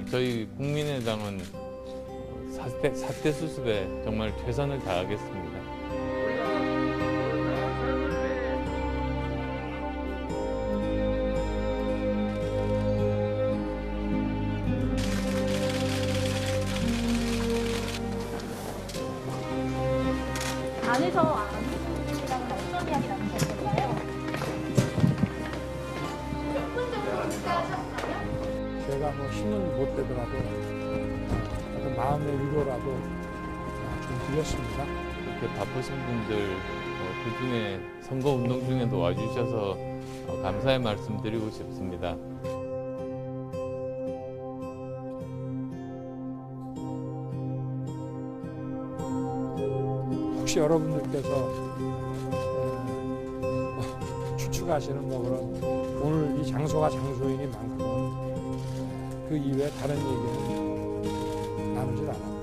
저희 국민의당은 사태 수습에 정말 최선을 다하겠습니다. 안에서 안희정이랑 어떤 이야기 나누셨을까요? 몇 분 정도 식사하셨나요? 제가 뭐 힘은 못 되더라도 어떤 마음의 위로라도 좀 드렸습니다. 이렇게 바쁘신 분들 그중에 선거운동 중에도 와주셔서 감사의 말씀 드리고 싶습니다. 혹시 여러분들께서 추측하시는 뭐 그런 오늘 이 장소가 장소이니만큼 그 이외에 다른 얘기는 나누질 않았고요.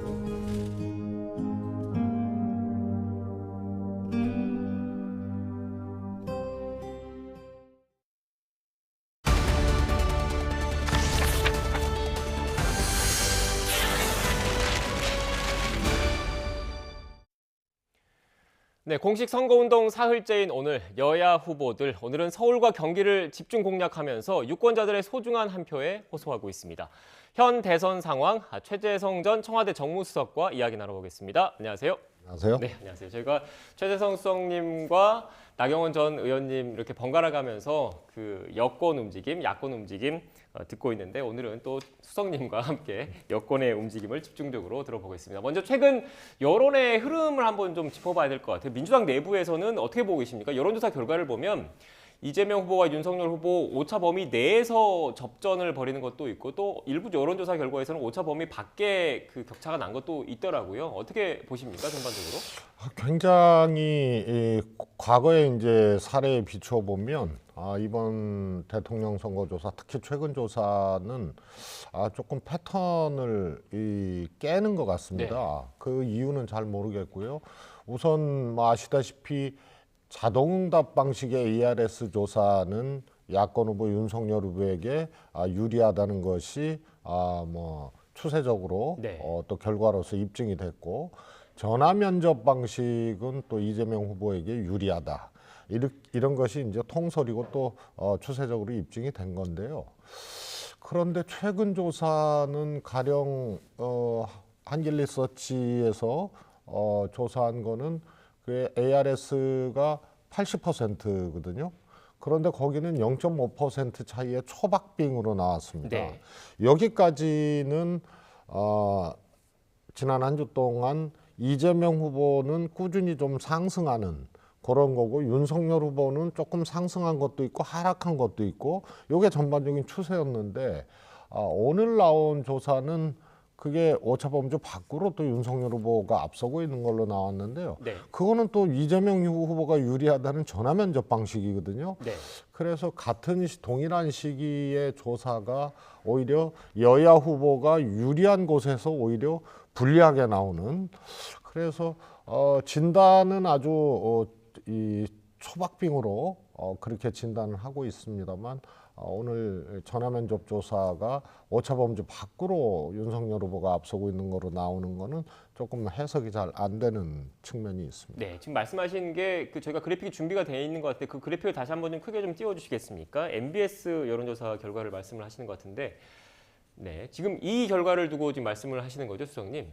네, 공식 선거운동 사흘째인 오늘 여야 후보들 오늘은 서울과 경기를 집중 공략하면서 유권자들의 소중한 한 표에 호소하고 있습니다. 현 대선 상황 최재성 전 청와대 정무수석과 이야기 나눠보겠습니다. 안녕하세요. 안녕하세요. 네, 안녕하세요. 저희가 최재성 수석님과 나경원 전 의원님 이렇게 번갈아 가면서 그 여권 움직임, 야권 움직임 듣고 있는데 오늘은 또 수석님과 함께 여권의 움직임을 집중적으로 들어보겠습니다. 먼저 최근 여론의 흐름을 한번 좀 짚어봐야 될 것 같아요. 민주당 내부에서는 어떻게 보고 계십니까? 여론조사 결과를 보면 이재명 후보와 윤석열 후보 오차 범위 내에서 접전을 벌이는 것도 있고 또 일부 여론조사 결과에서는 오차 범위 밖에 그 격차가 난 것도 있더라고요. 어떻게 보십니까, 전반적으로? 굉장히 과거의 이제 사례에 비추어 보면 이번 대통령 선거조사, 특히 최근 조사는 조금 패턴을 깨는 것 같습니다. 네. 그 이유는 잘 모르겠고요. 우선 뭐 아시다시피 자동응답 방식의 ARS 조사는 야권 후보 윤석열 후보에게 유리하다는 것이 뭐 추세적으로 네. 또 결과로서 입증이 됐고, 전화 면접 방식은 또 이재명 후보에게 유리하다. 이런 것이 이제 통설이고 또 추세적으로 입증이 된 건데요. 그런데 최근 조사는 가령 한길리서치에서 조사한 거는 그 ARS가 80%거든요. 그런데 거기는 0.5% 차이의 초박빙으로 나왔습니다. 네. 여기까지는 지난 한 주 동안 이재명 후보는 꾸준히 좀 상승하는 그런 거고, 윤석열 후보는 조금 상승한 것도 있고 하락한 것도 있고, 이게 전반적인 추세였는데 오늘 나온 조사는 그게 오차범주 밖으로 또 윤석열 후보가 앞서고 있는 걸로 나왔는데요. 네. 그거는 또 이재명 후보가 유리하다는 전화 면접 방식이거든요. 네. 그래서 같은 동일한 시기의 조사가 오히려 여야 후보가 유리한 곳에서 오히려 불리하게 나오는, 그래서 진단은 아주 이 초박빙으로 그렇게 진단을 하고 있습니다만, 오늘 전화면접 조사가 오차범주 밖으로 윤석열 후보가 앞서고 있는 거로 나오는 거는 조금 해석이 잘 안 되는 측면이 있습니다. 네, 지금 말씀하신 게 저희가 그래픽이 준비가 되어 있는 것 같은데 그 그래픽을 다시 한번 좀 크게 좀 띄워주시겠습니까? MBS 여론조사 결과를 말씀을 하시는 것 같은데, 네, 지금 이 결과를 두고 지금 말씀을 하시는 거죠, 수석님?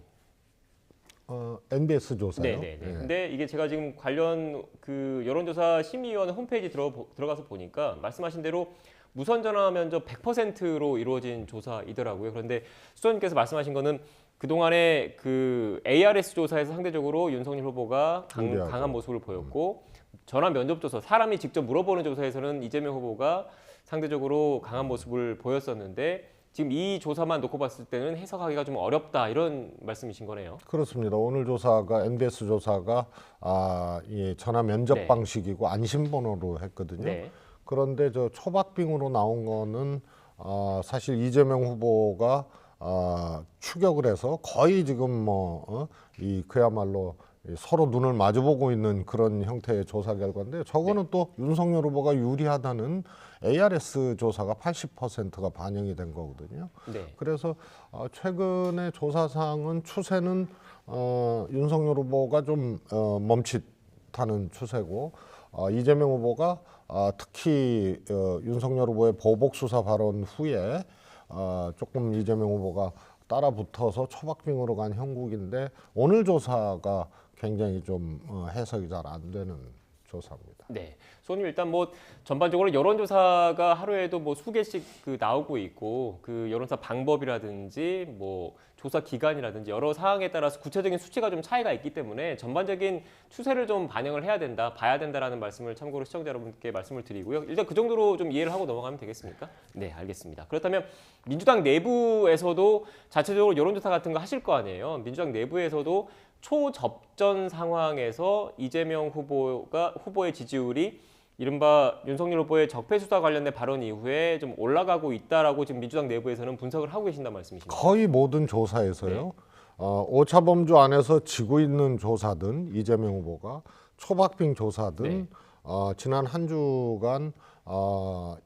MBS 조사요. 네. 근데 이게 제가 지금 관련 그 여론조사 심의위원회 홈페이지 들어가서 보니까 말씀하신 대로 무선 전화 면접 100%로 이루어진 조사이더라고요. 그런데 수석님께서 말씀하신 거는 그동안에 그 ARS 조사에서 상대적으로 윤석열 후보가 강한 모습을 보였고, 전화 면접 조사, 사람이 직접 물어보는 조사에서는 이재명 후보가 상대적으로 강한 모습을 보였었는데, 지금 이 조사만 놓고 봤을 때는 해석하기가 좀 어렵다, 이런 말씀이신 거네요. 그렇습니다. 오늘 조사가 MBS 조사가 전화 면접 네. 방식이고 안심번호로 했거든요. 네. 그런데 저 초박빙으로 나온 거는 사실 이재명 후보가 추격을 해서 거의 지금 그야말로 서로 눈을 마주보고 있는 그런 형태의 조사 결과인데 저거는 또 윤석열 후보가 유리하다는 ARS 조사가 80%가 반영이 된 거거든요. 네. 그래서 최근의 조사상은 추세는 윤석열 후보가 좀 멈칫하는 추세고 이재명 후보가 특히 윤석열 후보의 보복 수사 발언 후에 조금 이재명 후보가 따라붙어서 초박빙으로 간 형국인데 오늘 조사가 굉장히 좀 해석이 잘 안 되는 조사입니다. 네, 수원님 일단 뭐 전반적으로 여론조사가 하루에도 뭐 수개씩 그 나오고 있고 그 여론조사 방법이라든지 뭐 조사 기간이라든지 여러 사항에 따라서 구체적인 수치가 좀 차이가 있기 때문에 전반적인 추세를 좀 반영을 해야 된다, 봐야 된다라는 말씀을 참고로 시청자 여러분께 말씀을 드리고요. 일단 그 정도로 좀 이해를 하고 넘어가면 되겠습니까? 네, 알겠습니다. 그렇다면 민주당 내부에서도 자체적으로 여론조사 같은 거 하실 거 아니에요. 민주당 내부에서도 초접전 상황에서 이재명 후보의 지지율이 이른바 윤석열 후보의 적폐 수사 관련된 발언 이후에 좀 올라가고 있다라고 지금 민주당 내부에서는 분석을 하고 계신단 말씀이십니까? 거의 모든 조사에서요. 오차범주 안에서 지고 있는 조사든 이재명 후보가 초박빙 조사든 지난 한 주간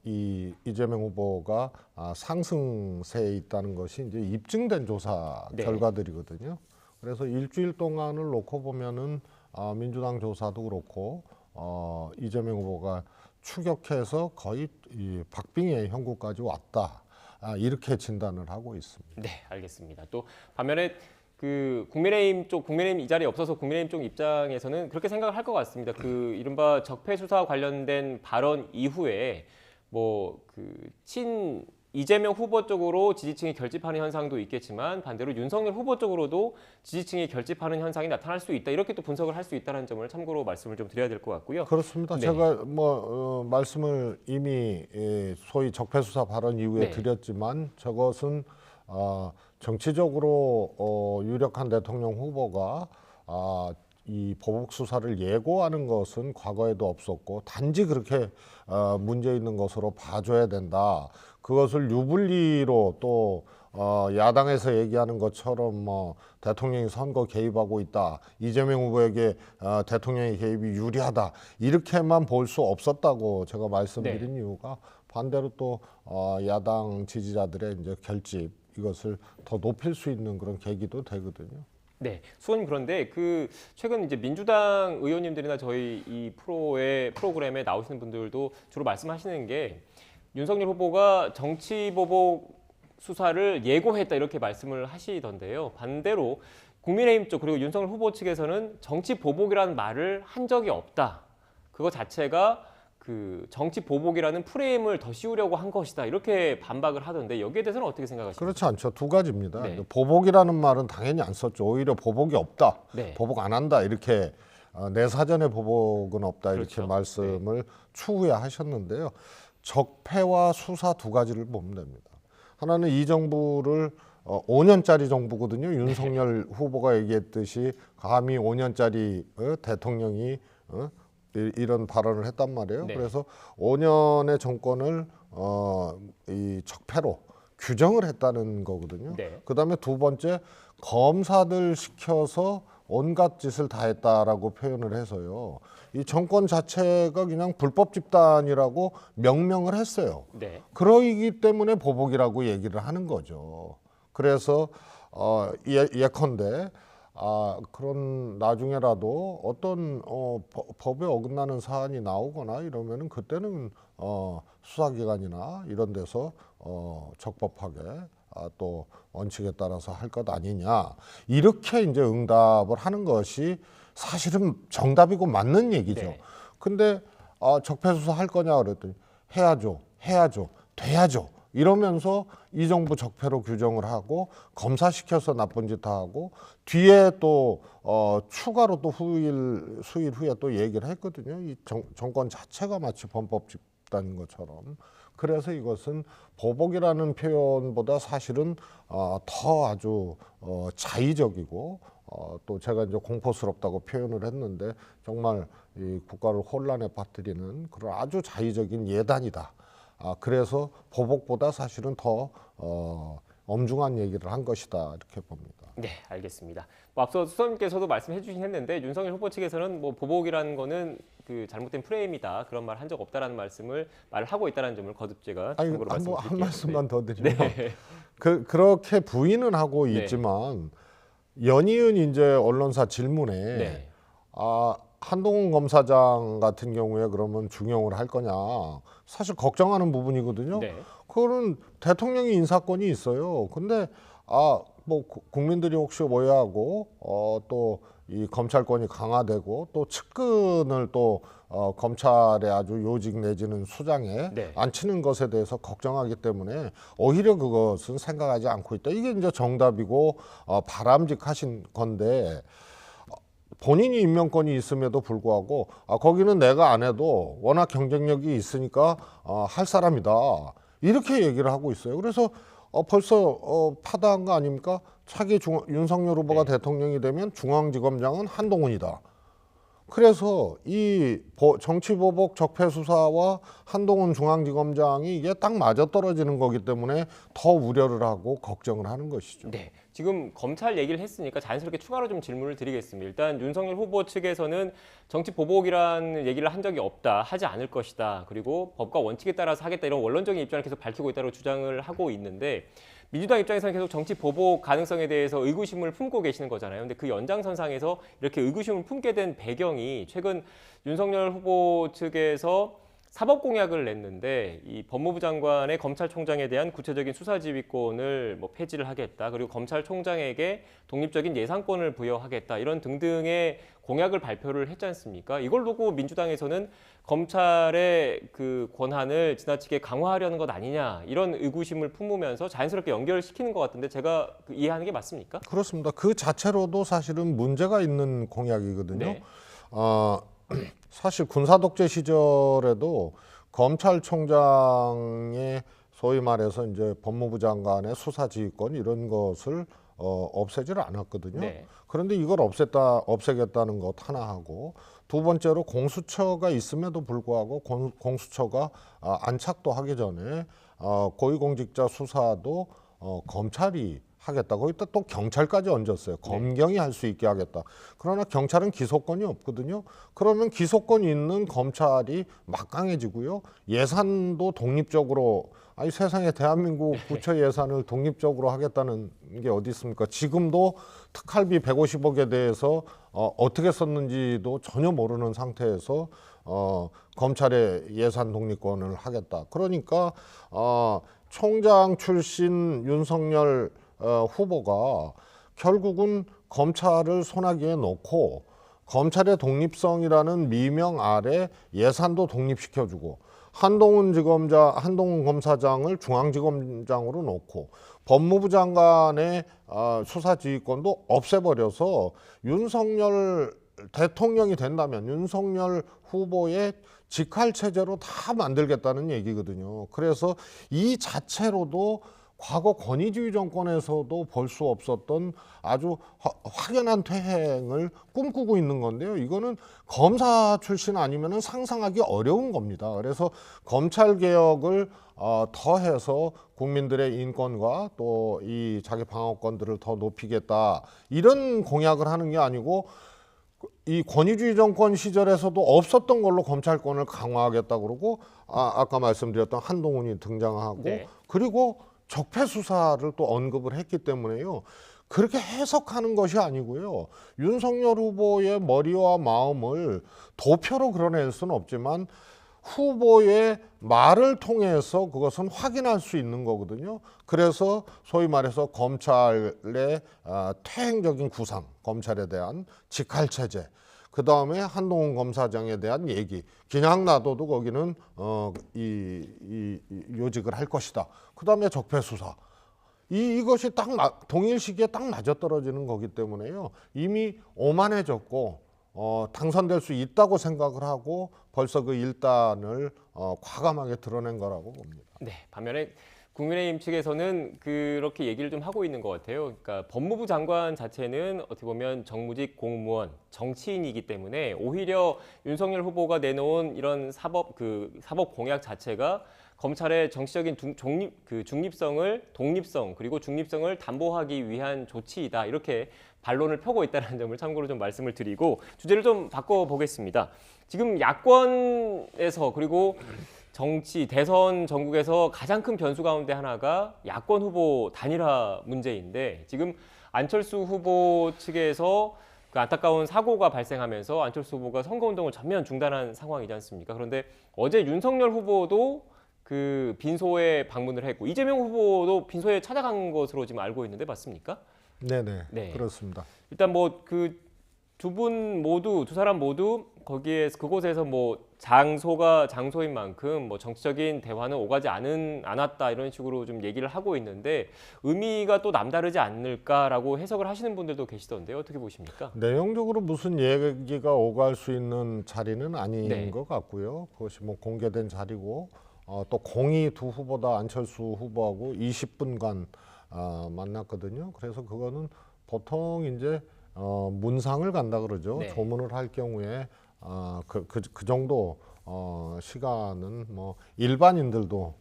이 이재명 후보가 상승세에 있다는 것이 이제 입증된 조사 결과들이거든요. 그래서 일주일 동안을 놓고 보면은 민주당 조사도 그렇고 이재명 후보가 추격해서 거의 이 박빙의 형국까지 왔다. 이렇게 진단을 하고 있습니다. 네, 알겠습니다. 또 반면에 그 국민의힘 이 자리에 없어서 국민의힘 쪽 입장에서는 그렇게 생각을 할 것 같습니다. 그 이른바 적폐 수사 관련된 발언 이후에 뭐 그 이재명 후보 쪽으로 지지층이 결집하는 현상도 있겠지만 반대로 윤석열 후보 쪽으로도 지지층이 결집하는 현상이 나타날 수 있다. 이렇게 또 분석을 할 수 있다는 점을 참고로 말씀을 좀 드려야 될 것 같고요. 그렇습니다. 네. 제가 말씀을 이미 소위 적폐 수사 발언 이후에 네. 드렸지만 저것은 정치적으로 유력한 대통령 후보가 이 보복 수사를 예고하는 것은 과거에도 없었고 단지 그렇게 문제 있는 것으로 봐줘야 된다. 그것을 유불리로 또 야당에서 얘기하는 것처럼 뭐 대통령이 선거 개입하고 있다. 이재명 후보에게 대통령의 개입이 유리하다. 이렇게만 볼 수 없었다고 제가 말씀드린 이유가 반대로 또 야당 지지자들의 이제 결집 이것을 더 높일 수 있는 그런 계기도 되거든요. 네, 수원님 그런데 그 최근 이제 민주당 의원님들이나 저희 이 프로그램에 나오시는 분들도 주로 말씀하시는 게 윤석열 후보가 정치 보복 수사를 예고했다 이렇게 말씀을 하시던데요. 반대로 국민의힘 쪽 그리고 윤석열 후보 측에서는 정치 보복이라는 말을 한 적이 없다. 그거 자체가 그 정치 보복이라는 프레임을 더 씌우려고 한 것이다. 이렇게 반박을 하던데 여기에 대해서는 어떻게 생각하십니까? 그렇지 않죠. 두 가지입니다. 네. 보복이라는 말은 당연히 안 썼죠. 오히려 보복이 없다. 네. 보복 안 한다. 이렇게 내 사전에 보복은 없다. 이렇게 그렇죠. 말씀을 추후에 하셨는데요. 적폐와 수사 두 가지를 보면 됩니다. 하나는 이 정부를 5년짜리 정부거든요. 윤석열 후보가 얘기했듯이 감히 5년짜리 대통령이 이런 발언을 했단 말이에요. 네. 그래서 5년의 정권을 이 적폐로 규정을 했다는 거거든요. 네. 그다음에 두 번째 검사들 시켜서 온갖 짓을 다 했다라고 표현을 해서요. 이 정권 자체가 그냥 불법 집단이라고 명명을 했어요. 네. 그러기 때문에 보복이라고 얘기를 하는 거죠. 그래서 예컨대 그런 나중에라도 어떤 법에 어긋나는 사안이 나오거나 이러면은 그때는 수사기관이나 이런 데서 적법하게 또 원칙에 따라서 할 것 아니냐 이렇게 이제 응답을 하는 것이 사실은 정답이고 맞는 얘기죠. 네. 근데 적폐 수사 할 거냐 그랬더니 해야죠, 돼야죠. 이러면서 이 정부 적폐로 규정을 하고 검사시켜서 나쁜 짓 다 하고 뒤에 또 추가로 또 수일 후에 또 얘기를 했거든요. 이 정권 자체가 마치 범법 집단인 것처럼. 그래서 이것은 보복이라는 표현보다 사실은 더 아주 자의적이고 또 제가 이제 공포스럽다고 표현을 했는데 정말 이 국가를 혼란에 빠뜨리는 그런 아주 자의적인 예단이다. 그래서 보복보다 사실은 더 엄중한 얘기를 한 것이다 이렇게 봅니다. 네, 알겠습니다. 뭐 앞서 수석님께서도 말씀해 주신 했는데 윤석열 후보 측에서는 뭐 보복이라는 거는 그 잘못된 프레임이다 그런 말 한 적 없다라는 말을 하고 있다는 점을 거듭 제가 아니, 참고로 한 말씀드릴게요. 말씀만 더 드리면 네. 그렇게 부인은 하고 네. 있지만 연이은 이제 언론사 질문에 네. 한동훈 검사장 같은 경우에 그러면 중용을 할 거냐 사실 걱정하는 부분이거든요. 네. 그거는 대통령이 인사권이 있어요. 근데 뭐 국민들이 혹시 오해하고 또 이 검찰권이 강화되고 또 측근을 또 검찰의 아주 요직 내지는 수장에 네. 앉히는 것에 대해서 걱정하기 때문에 오히려 그것은 생각하지 않고 있다. 이게 이제 정답이고 바람직하신 건데 본인이 임명권이 있음에도 불구하고 거기는 내가 안 해도 워낙 경쟁력이 있으니까 할 사람이다. 이렇게 얘기를 하고 있어요. 그래서 벌써 파다한 거 아닙니까? 차기 윤석열 후보가 대통령이 되면 중앙지검장은 한동훈이다. 그래서 이 정치보복 적폐수사와 한동훈 중앙지검장이 이게 딱 맞아떨어지는 거기 때문에 더 우려를 하고 걱정을 하는 것이죠. 네. 지금 검찰 얘기를 했으니까 자연스럽게 추가로 좀 질문을 드리겠습니다. 일단 윤석열 후보 측에서는 정치 보복이라는 얘기를 한 적이 없다, 하지 않을 것이다. 그리고 법과 원칙에 따라서 하겠다 이런 원론적인 입장을 계속 밝히고 있다고 주장을 하고 있는데 민주당 입장에서는 계속 정치 보복 가능성에 대해서 의구심을 품고 계시는 거잖아요. 근데 그 연장선상에서 이렇게 의구심을 품게 된 배경이 최근 윤석열 후보 측에서 사법 공약을 냈는데 이 법무부 장관의 검찰총장에 대한 구체적인 수사 지휘권을 뭐 폐지를 하겠다. 그리고 검찰총장에게 독립적인 예산권을 부여하겠다. 이런 등등의 공약을 발표를 했지 않습니까? 이걸 두고 민주당에서는 검찰의 그 권한을 지나치게 강화하려는 것 아니냐 이런 의구심을 품으면서 자연스럽게 연결시키는 것 같은데 제가 이해하는 게 맞습니까? 그렇습니다. 그 자체로도 사실은 문제가 있는 공약이거든요. 네. 사실 군사 독재 시절에도 검찰총장의 소위 말해서 이제 법무부 장관의 수사 지휘권 이런 것을 없애지를 않았거든요. 네. 그런데 이걸 없애겠다는 것 하나 하고 두 번째로 공수처가 있음에도 불구하고 공수처가 안착도 하기 전에 고위공직자 수사도 검찰이 하겠다. 거기다 또 경찰까지 얹었어요. 검경이 할 수 있게 하겠다. 그러나 경찰은 기소권이 없거든요. 그러면 기소권이 있는 검찰이 막강해지고요. 예산도 독립적으로 아니 세상에 대한민국 부처 예산을 독립적으로 하겠다는 게 어디 있습니까? 지금도 특활비 150억에 대해서 어떻게 썼는지도 전혀 모르는 상태에서 검찰의 예산 독립권을 하겠다. 그러니까 총장 출신 윤석열 후보가 결국은 검찰을 손아귀에 놓고 검찰의 독립성이라는 미명 아래 예산도 독립시켜주고 한동훈 검사장을 중앙지검장으로 놓고 법무부 장관의 수사지휘권도 없애버려서 윤석열 대통령이 된다면 윤석열 후보의 직할체제로 다 만들겠다는 얘기거든요. 그래서 이 자체로도 과거 권위주의 정권에서도 볼 수 없었던 아주 확연한 퇴행을 꿈꾸고 있는 건데요. 이거는 검사 출신 아니면 상상하기 어려운 겁니다. 그래서 검찰 개혁을 더해서 국민들의 인권과 또 이 자기 방어권들을 더 높이겠다 이런 공약을 하는 게 아니고 이 권위주의 정권 시절에서도 없었던 걸로 검찰권을 강화하겠다 그러고 아까 말씀드렸던 한동훈이 등장하고 네. 그리고 적폐 수사를 또 언급을 했기 때문에요. 그렇게 해석하는 것이 아니고요. 윤석열 후보의 머리와 마음을 도표로 그려낼 수는 없지만 후보의 말을 통해서 그것은 확인할 수 있는 거거든요. 그래서 소위 말해서 검찰의 퇴행적인 구상, 검찰에 대한 직할체제, 그 다음에 한동훈 검사장에 대한 얘기, 그냥 놔둬도 거기는 이 요직을 할 것이다. 그 다음에 적폐 수사. 이것이 딱 동일 시기에 딱 맞아떨어지는 거기 때문에요. 이미 오만해졌고 당선될 수 있다고 생각을 하고 벌써 그 일단을 과감하게 드러낸 거라고 봅니다. 네, 반면에 국민의힘 측에서는 그렇게 얘기를 좀 하고 있는 것 같아요. 그러니까 법무부 장관 자체는 어떻게 보면 정무직 공무원, 정치인이기 때문에 오히려 윤석열 후보가 내놓은 이런 사법 공약 자체가 검찰의 정치적인 독립성 그리고 중립성을 담보하기 위한 조치이다. 이렇게 반론을 펴고 있다는 점을 참고로 좀 말씀을 드리고 주제를 좀 바꿔보겠습니다. 지금 야권에서 그리고 정치, 대선 전국에서 가장 큰 변수 가운데 하나가 야권 후보 단일화 문제인데 지금 안철수 후보 측에서 그 안타까운 사고가 발생하면서 안철수 후보가 선거운동을 전면 중단한 상황이지 않습니까? 그런데 어제 윤석열 후보도 그 빈소에 방문을 했고 이재명 후보도 빈소에 찾아간 것으로 지금 알고 있는데 맞습니까? 네네, 네. 그렇습니다. 일단 뭐 그 두 사람 모두 그곳에서 뭐 장소가 장소인 만큼 뭐 정치적인 대화는 오가지 않았다 이런 식으로 좀 얘기를 하고 있는데 의미가 또 남다르지 않을까라고 해석을 하시는 분들도 계시던데요. 어떻게 보십니까? 내용적으로 무슨 얘기가 오갈 수 있는 자리는 아닌 네. 것 같고요. 그것이 뭐 공개된 자리고 또 공이 두 후보 다 안철수 후보하고 20분간 만났거든요. 그래서 그거는 보통 이제 문상을 간다 그러죠. 네. 조문을 할 경우에 그 정도 시간은 뭐 일반인들도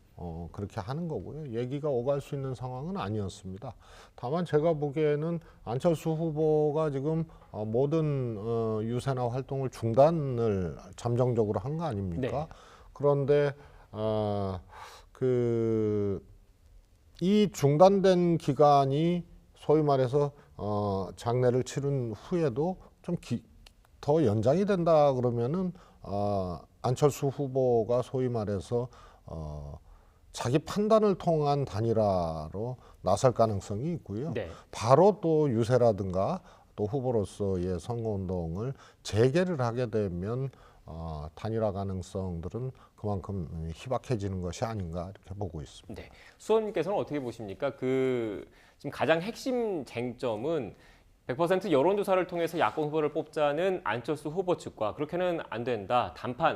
그렇게 하는 거고요. 얘기가 오갈 수 있는 상황은 아니었습니다. 다만 제가 보기에는 안철수 후보가 지금 모든 유세나 활동을 중단을 잠정적으로 한 거 아닙니까? 네. 그런데 이 중단된 기간이 소위 말해서 장례를 치른 후에도 좀 더 연장이 된다 그러면은 안철수 후보가 소위 말해서 자기 판단을 통한 단일화로 나설 가능성이 있고요. 네. 바로 또 유세라든가 또 후보로서의 선거운동을 재개를 하게 되면 단일화 가능성들은 그만큼 희박해지는 것이 아닌가 이렇게 보고 있습니다. 네. 수원님께서는 어떻게 보십니까? 지금 가장 핵심 쟁점은 100% 여론조사를 통해서 야권 후보를 뽑자는 안철수 후보 측과 그렇게는 안 된다.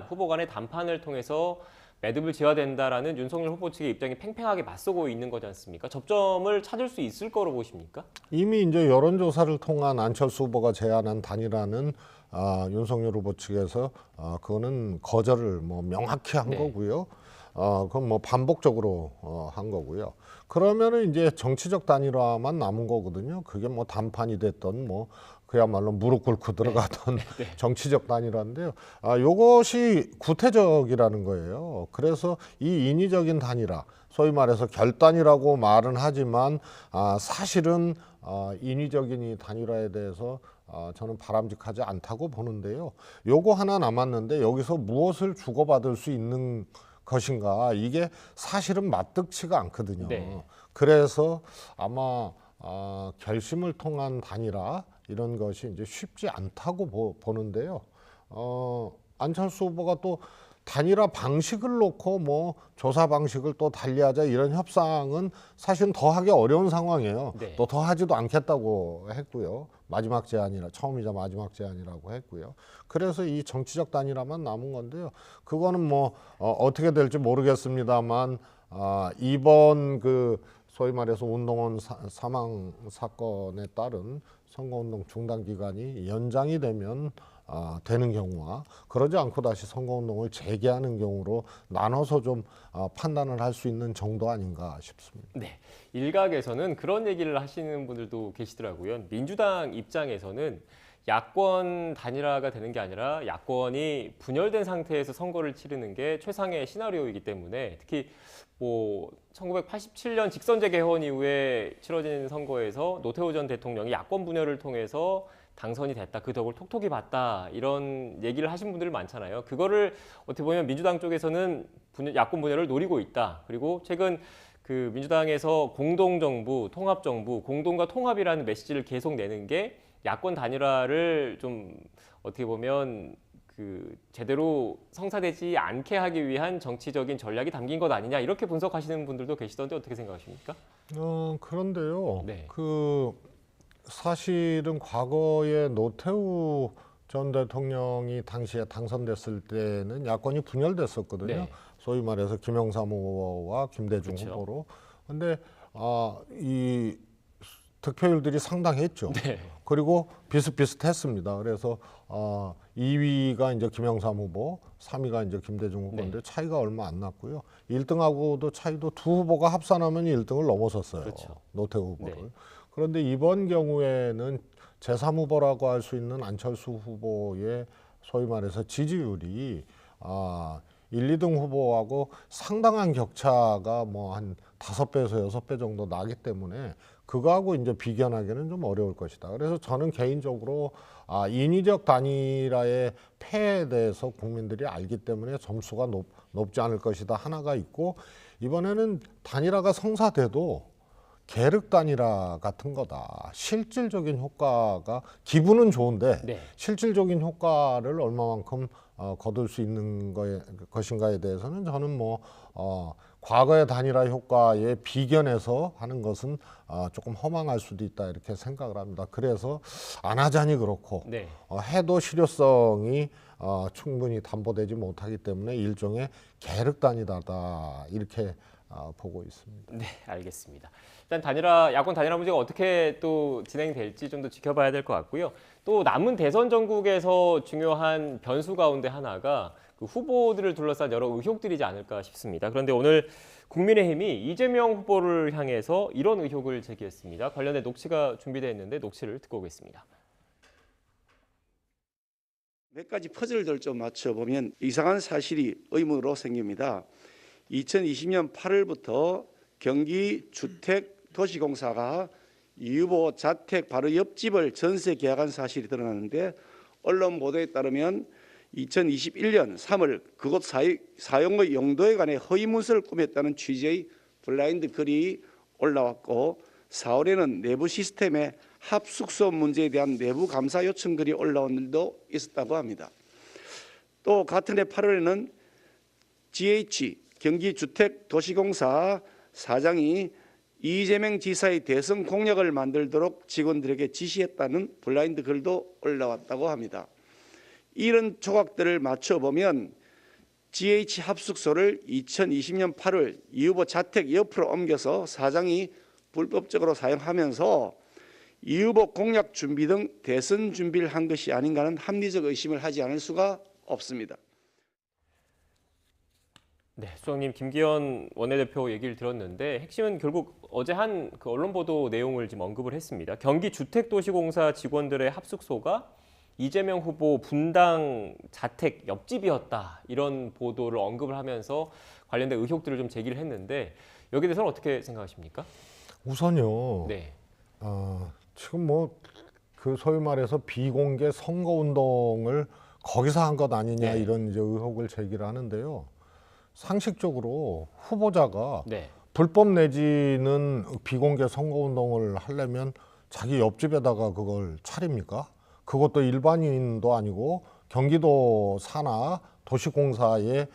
후보 간의 담판을 통해서 매듭을 지어야 된다라는 윤석열 후보 측의 입장이 팽팽하게 맞서고 있는 거지 않습니까? 접점을 찾을 수 있을 거로 보십니까? 이미 이제 여론조사를 통한 안철수 후보가 제안한 단일화는 윤석열 후보 측에서 그거는 거절을 뭐 명확히 한 네. 거고요. 그건 뭐 반복적으로 한 거고요. 그러면은 이제 정치적 단일화만 남은 거거든요. 그게 뭐 단판이 됐던 뭐 그야말로 무릎 꿇고 들어가던 정치적 단일화인데요. 요것이 구태적이라는 거예요. 그래서 이 인위적인 단일화, 소위 말해서 결단이라고 말은 하지만 사실은 인위적인 이 단일화에 대해서 저는 바람직하지 않다고 보는데요. 요거 하나 남았는데 여기서 무엇을 주고받을 수 있는 것인가 이게 사실은 맞득치가 않거든요. 네. 그래서 아마 결심을 통한 단일화 이런 것이 이제 쉽지 않다고 보는데요. 안철수 후보가 또 단일화 방식을 놓고 뭐 조사 방식을 또 달리하자 이런 협상은 사실은 더 하기 어려운 상황이에요. 네. 또 더 하지도 않겠다고 했고요. 마지막 제안이라 처음이자 마지막 제안이라고 했고요. 그래서 이 정치적 단일화만 남은 건데요. 그거는 뭐 어떻게 될지 모르겠습니다만 이번 그 소위 말해서 운동원 사망 사건에 따른 선거운동 중단 기간이 연장이 되면 되는 경우와 그러지 않고 다시 선거운동을 재개하는 경우로 나눠서 좀 판단을 할 수 있는 정도 아닌가 싶습니다. 네. 일각에서는 그런 얘기를 하시는 분들도 계시더라고요. 민주당 입장에서는 야권 단일화가 되는 게 아니라 야권이 분열된 상태에서 선거를 치르는 게 최상의 시나리오이기 때문에 특히 뭐 1987년 직선제 개헌 이후에 치러진 선거에서 노태우 전 대통령이 야권 분열을 통해서 당선이 됐다. 그 덕을 톡톡히 봤다. 이런 얘기를 하신 분들 많잖아요. 그거를 어떻게 보면 민주당 쪽에서는 야권 분열을 노리고 있다. 그리고 최근 그 민주당에서 공동정부, 통합정부, 공동과 통합이라는 메시지를 계속 내는 게 야권 단일화를 좀 어떻게 보면 그 제대로 성사되지 않게 하기 위한 정치적인 전략이 담긴 것 아니냐 이렇게 분석하시는 분들도 계시던데 어떻게 생각하십니까? 그런데요. 네. 사실은 과거에 노태우 전 대통령이 당시에 당선됐을 때는 야권이 분열됐었거든요. 네. 소위 말해서 김영삼 후보와 김대중 그렇죠. 후보로. 근데 이 득표율들이 상당했죠. 네. 그리고 비슷비슷했습니다. 그래서 2위가 이제 김영삼 후보, 3위가 이제 김대중 후보인데 네. 차이가 얼마 안 났고요. 1등하고도 차이도 두 후보가 합산하면 1등을 넘어섰어요. 그렇죠. 노태우 후보를. 네. 그런데 이번 경우에는 제3 후보라고 할 수 있는 안철수 후보의 소위 말해서 지지율이 1, 2등 후보하고 상당한 격차가 뭐 한 5배에서 6배 정도 나기 때문에 그거하고 이제 비견하기는 좀 어려울 것이다. 그래서 저는 개인적으로 인위적 단일화의 폐해에 대해서 국민들이 알기 때문에 점수가 높지 않을 것이다. 하나가 있고, 이번에는 단일화가 성사돼도 계륵 단일화 같은 거다. 실질적인 효과가, 기분은 좋은데 네. 실질적인 효과를 얼마만큼 거둘 수 있는 것인가에 대해서는 저는 뭐 과거의 단일화 효과에 비견해서 하는 것은 조금 허망할 수도 있다, 이렇게 생각을 합니다. 그래서 안 하자니 그렇고 네. 해도 실효성이 충분히 담보되지 못하기 때문에 일종의 계륵 단일화다, 이렇게 보고 있습니다. 네, 알겠습니다. 일단 야권 단일화 문제가 어떻게 또 진행될지 좀 더 지켜봐야 될 것 같고요. 또 남은 대선 전국에서 중요한 변수 가운데 하나가 그 후보들을 둘러싼 여러 의혹들이지 않을까 싶습니다. 그런데 오늘 국민의힘이 이재명 후보를 향해서 이런 의혹을 제기했습니다. 관련된 녹취가 준비되어 있는데 녹취를 듣고 오겠습니다. 몇 가지 퍼즐들 좀 맞춰보면 이상한 사실이 의문으로 생깁니다. 2020년 8월부터 경기주택도시공사가 이 후보 자택 바로 옆집을 전세 계약한 사실이 드러났는데, 언론 보도에 따르면 2021년 3월 그곳 사용의 용도에 관해 허위 문서를 꾸몄다는 취지의 블라인드 글이 올라왔고, 4월에는 내부 시스템의 합숙소 문제에 대한 내부 감사 요청 글이 올라온 일도 있었다고 합니다. 또 같은 해 8월에는 GH 경기주택도시공사 사장이 이재명 지사의 대선 공약을 만들도록 직원들에게 지시했다는 블라인드 글도 올라왔다고 합니다. 이런 조각들을 맞춰보면 GH 합숙소를 2020년 8월 이 후보 자택 옆으로 옮겨서 사장이 불법적으로 사용하면서 이 후보 공약 준비 등 대선 준비를 한 것이 아닌가는 합리적 의심을 하지 않을 수가 없습니다. 네, 수석님, 김기현 원내대표 얘기를 들었는데 핵심은 결국 어제 한 그 언론 보도 내용을 지금 언급을 했습니다. 경기주택도시공사 직원들의 합숙소가 이재명 후보 분당 자택 옆집이었다, 이런 보도를 언급을 하면서 관련된 의혹들을 좀 제기를 했는데, 여기에 대해서는 어떻게 생각하십니까? 우선요. 네, 지금 뭐 그 소위 말해서 비공개 선거 운동을 거기서 한 것 아니냐, 네. 이런 이제 의혹을 제기를 하는데요. 상식적으로 후보자가 네, 불법 내지는 비공개 선거 운동을 하려면 자기 옆집에다가 그걸 차립니까? 그것도 일반인도 아니고 경기도 산하 도시공사의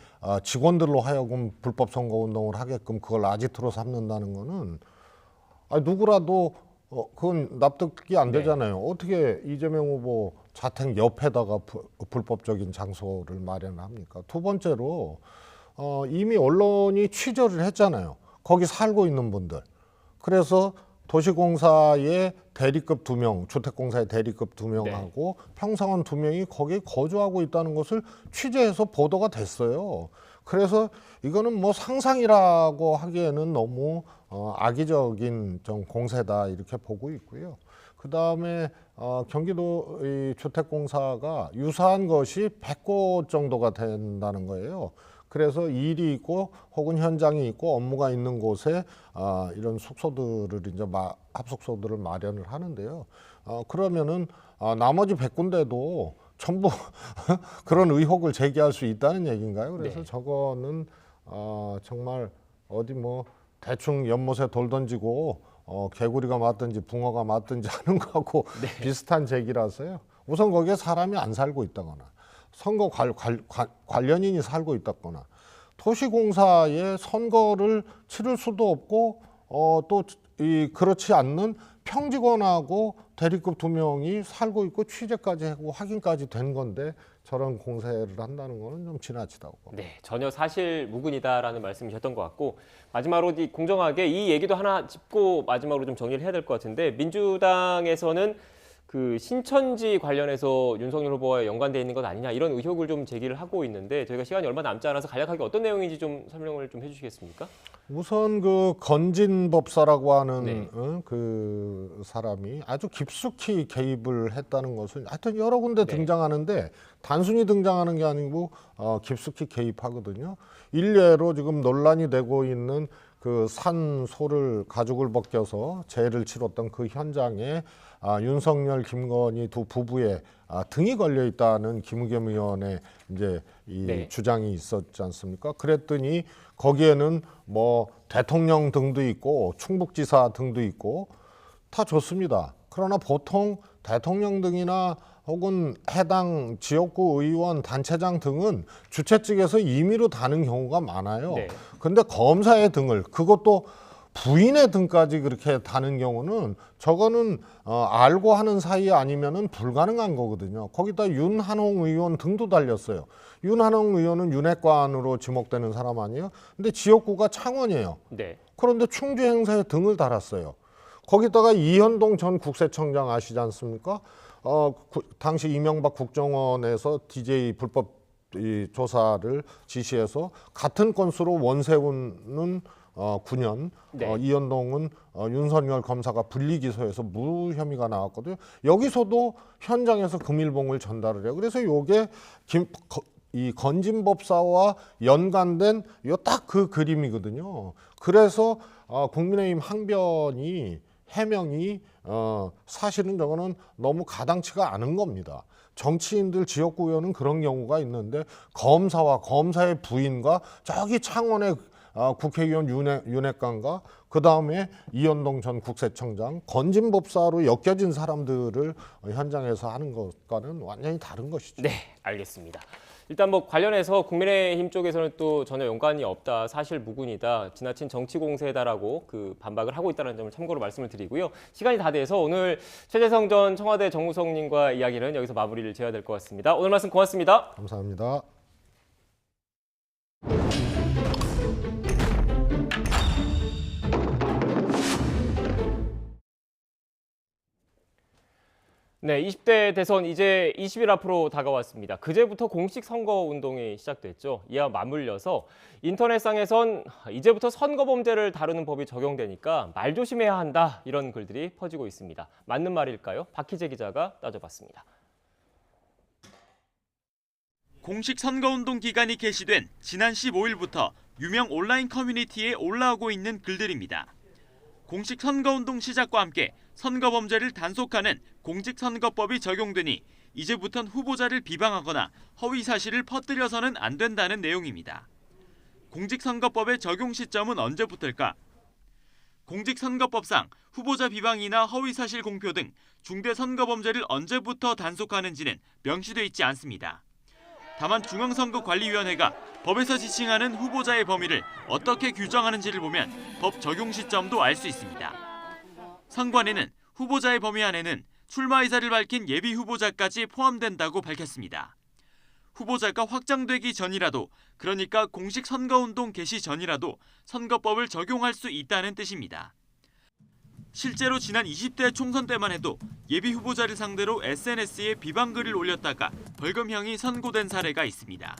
직원들로 하여금 불법 선거 운동을 하게끔 그걸 아지트로 삼는다는 거는 누구라도 그건 납득이 안 되잖아요. 어떻게 이재명 후보 자택 옆에다가 불법적인 장소를 마련합니까? 두 번째로 이미 언론이 취재를 했잖아요. 거기 살고 있는 분들. 그래서 도시공사의 대리급 2명, 주택공사의 대리급 2명하고 평사원 2명이 거기에 거주하고 있다는 것을 취재해서 보도가 됐어요. 그래서 이거는 뭐 상상이라고 하기에는 너무 악의적인 좀 공세다, 이렇게 보고 있고요. 그 다음에 경기도 이 주택공사가 유사한 것이 100곳 정도가 된다는 거예요. 그래서 일이 있고 혹은 현장이 있고 업무가 있는 곳에 이런 숙소들을 이제 합숙소들을 마련을 하는데요. 그러면은 나머지 100군데도 전부 그런 의혹을 제기할 수 있다는 얘기인가요? 그래서 네. 저거는 정말 어디 뭐 대충 연못에 돌 던지고 개구리가 맞든지 붕어가 맞든지 하는 거하고 비슷한 제기라서요. 우선 거기에 사람이 안 살고 있다거나 선거 관련인이 살고 있다거나 도시공사에 선거를 치를 수도 없고 또 그렇지 않는 평직원하고 대리급 2명이 살고 있고 취재까지 하고 확인까지 된 건데 저런 공세를 한다는 거는 좀 지나치다고 봅니다. 네, 전혀 사실 무근이다라는 말씀이셨던 것 같고, 마지막으로 공정하게 이 얘기도 하나 짚고 마지막으로 좀 정리를 해야 될 것 같은데, 민주당에서는 그 신천지 관련해서 윤석열 후보와 연관돼 있는 것 아니냐 이런 의혹을 좀 제기를 하고 있는데 저희가 시간이 얼마 남지 않아서 간략하게 어떤 내용인지 좀 설명을 좀 해주시겠습니까? 우선 그 건진법사라고 하는 네. 그 사람이 아주 깊숙이 개입을 했다는 것은 하여튼 여러 군데 네. 등장하는데 단순히 등장하는 게 아니고 깊숙이 개입하거든요. 일례로 지금 논란이 되고 있는 그 산소를 가죽을 벗겨서 재해를 치렀던 그 현장에 윤석열, 김건희 두 부부의 등이 걸려 있다는 김의겸 의원의 이제 이 네. 주장이 있었지 않습니까? 그랬더니 거기에는 뭐 대통령 등도 있고 충북지사 등도 있고 다 좋습니다. 그러나 보통 대통령 등이나 혹은 해당 지역구 의원 단체장 등은 주최 측에서 임의로 다는 경우가 많아요. 네. 근데 검사의 등을 그것도 부인의 등까지 그렇게 다는 경우는 저거는 알고 하는 사이 아니면은 불가능한 거거든요. 거기다 윤한홍 의원 등도 달렸어요. 윤한홍 의원은 윤핵관으로 지목되는 사람 아니에요? 근데 지역구가 창원이에요. 네. 그런데 충주 행사에 등을 달았어요. 거기다가 이현동 전 국세청장 아시지 않습니까? 당시 이명박 국정원에서 DJ 불법 조사를 지시해서 같은 건수로 원세훈은 9년, 네. 이현동은 윤석열 검사가 분리기소해서 무 혐의가 나왔거든요. 여기서도 현장에서 금일봉을 전달을 해요. 그래서 요게 이 건진법사와 연관된 요 딱 그 그림이거든요. 그래서 국민의힘 항변이 해명이 사실은 저거는 너무 가당치가 않은 겁니다. 정치인들 지역구 의원은 그런 경우가 있는데 검사와 검사의 부인과 저기 창원의 국회의원 윤핵관과 그다음에 이현동 전 국세청장 건진법사로 엮여진 사람들을 현장에서 하는 것과는 완전히 다른 것이죠. 네, 알겠습니다. 일단 뭐 관련해서 국민의힘 쪽에서는 또 전혀 연관이 없다, 사실 무근이다, 지나친 정치 공세다라고 그 반박을 하고 있다는 점을 참고로 말씀을 드리고요. 시간이 다 돼서 오늘 최재성 전 청와대 정무성님과 이야기는 여기서 마무리를 지어야 될 것 같습니다. 오늘 말씀 고맙습니다. 감사합니다. 네, 20대 대선 이제 20일 앞으로 다가왔습니다. 그제부터 공식 선거 운동이 시작됐죠. 이와 맞물려서 인터넷상에선 이제부터 선거 범죄를 다루는 법이 적용되니까 말 조심해야 한다, 이런 글들이 퍼지고 있습니다. 맞는 말일까요? 박희재 기자가 따져봤습니다. 공식 선거운동 기간이 개시된 지난 15일부터 유명 온라인 커뮤니티에 올라오고 있는 글들입니다. 공식 선거운동 시작과 함께 선거범죄를 단속하는 공직선거법이 적용되니 이제부턴 후보자를 비방하거나 허위사실을 퍼뜨려서는 안 된다는 내용입니다. 공직선거법의 적용 시점은 언제부터일까? 공직선거법상 후보자 비방이나 허위사실 공표 등 중대선거범죄를 언제부터 단속하는지는 명시돼 있지 않습니다. 다만 중앙선거관리위원회가 법에서 지칭하는 후보자의 범위를 어떻게 규정하는지를 보면 법 적용 시점도 알 수 있습니다. 선관위는 후보자의 범위 안에는 출마 의사를 밝힌 예비 후보자까지 포함된다고 밝혔습니다. 후보자가 확정되기 전이라도, 그러니까 공식 선거운동 개시 전이라도 선거법을 적용할 수 있다는 뜻입니다. 실제로 지난 20대 총선 때만 해도 예비 후보자를 상대로 SNS에 비방글을 올렸다가 벌금형이 선고된 사례가 있습니다.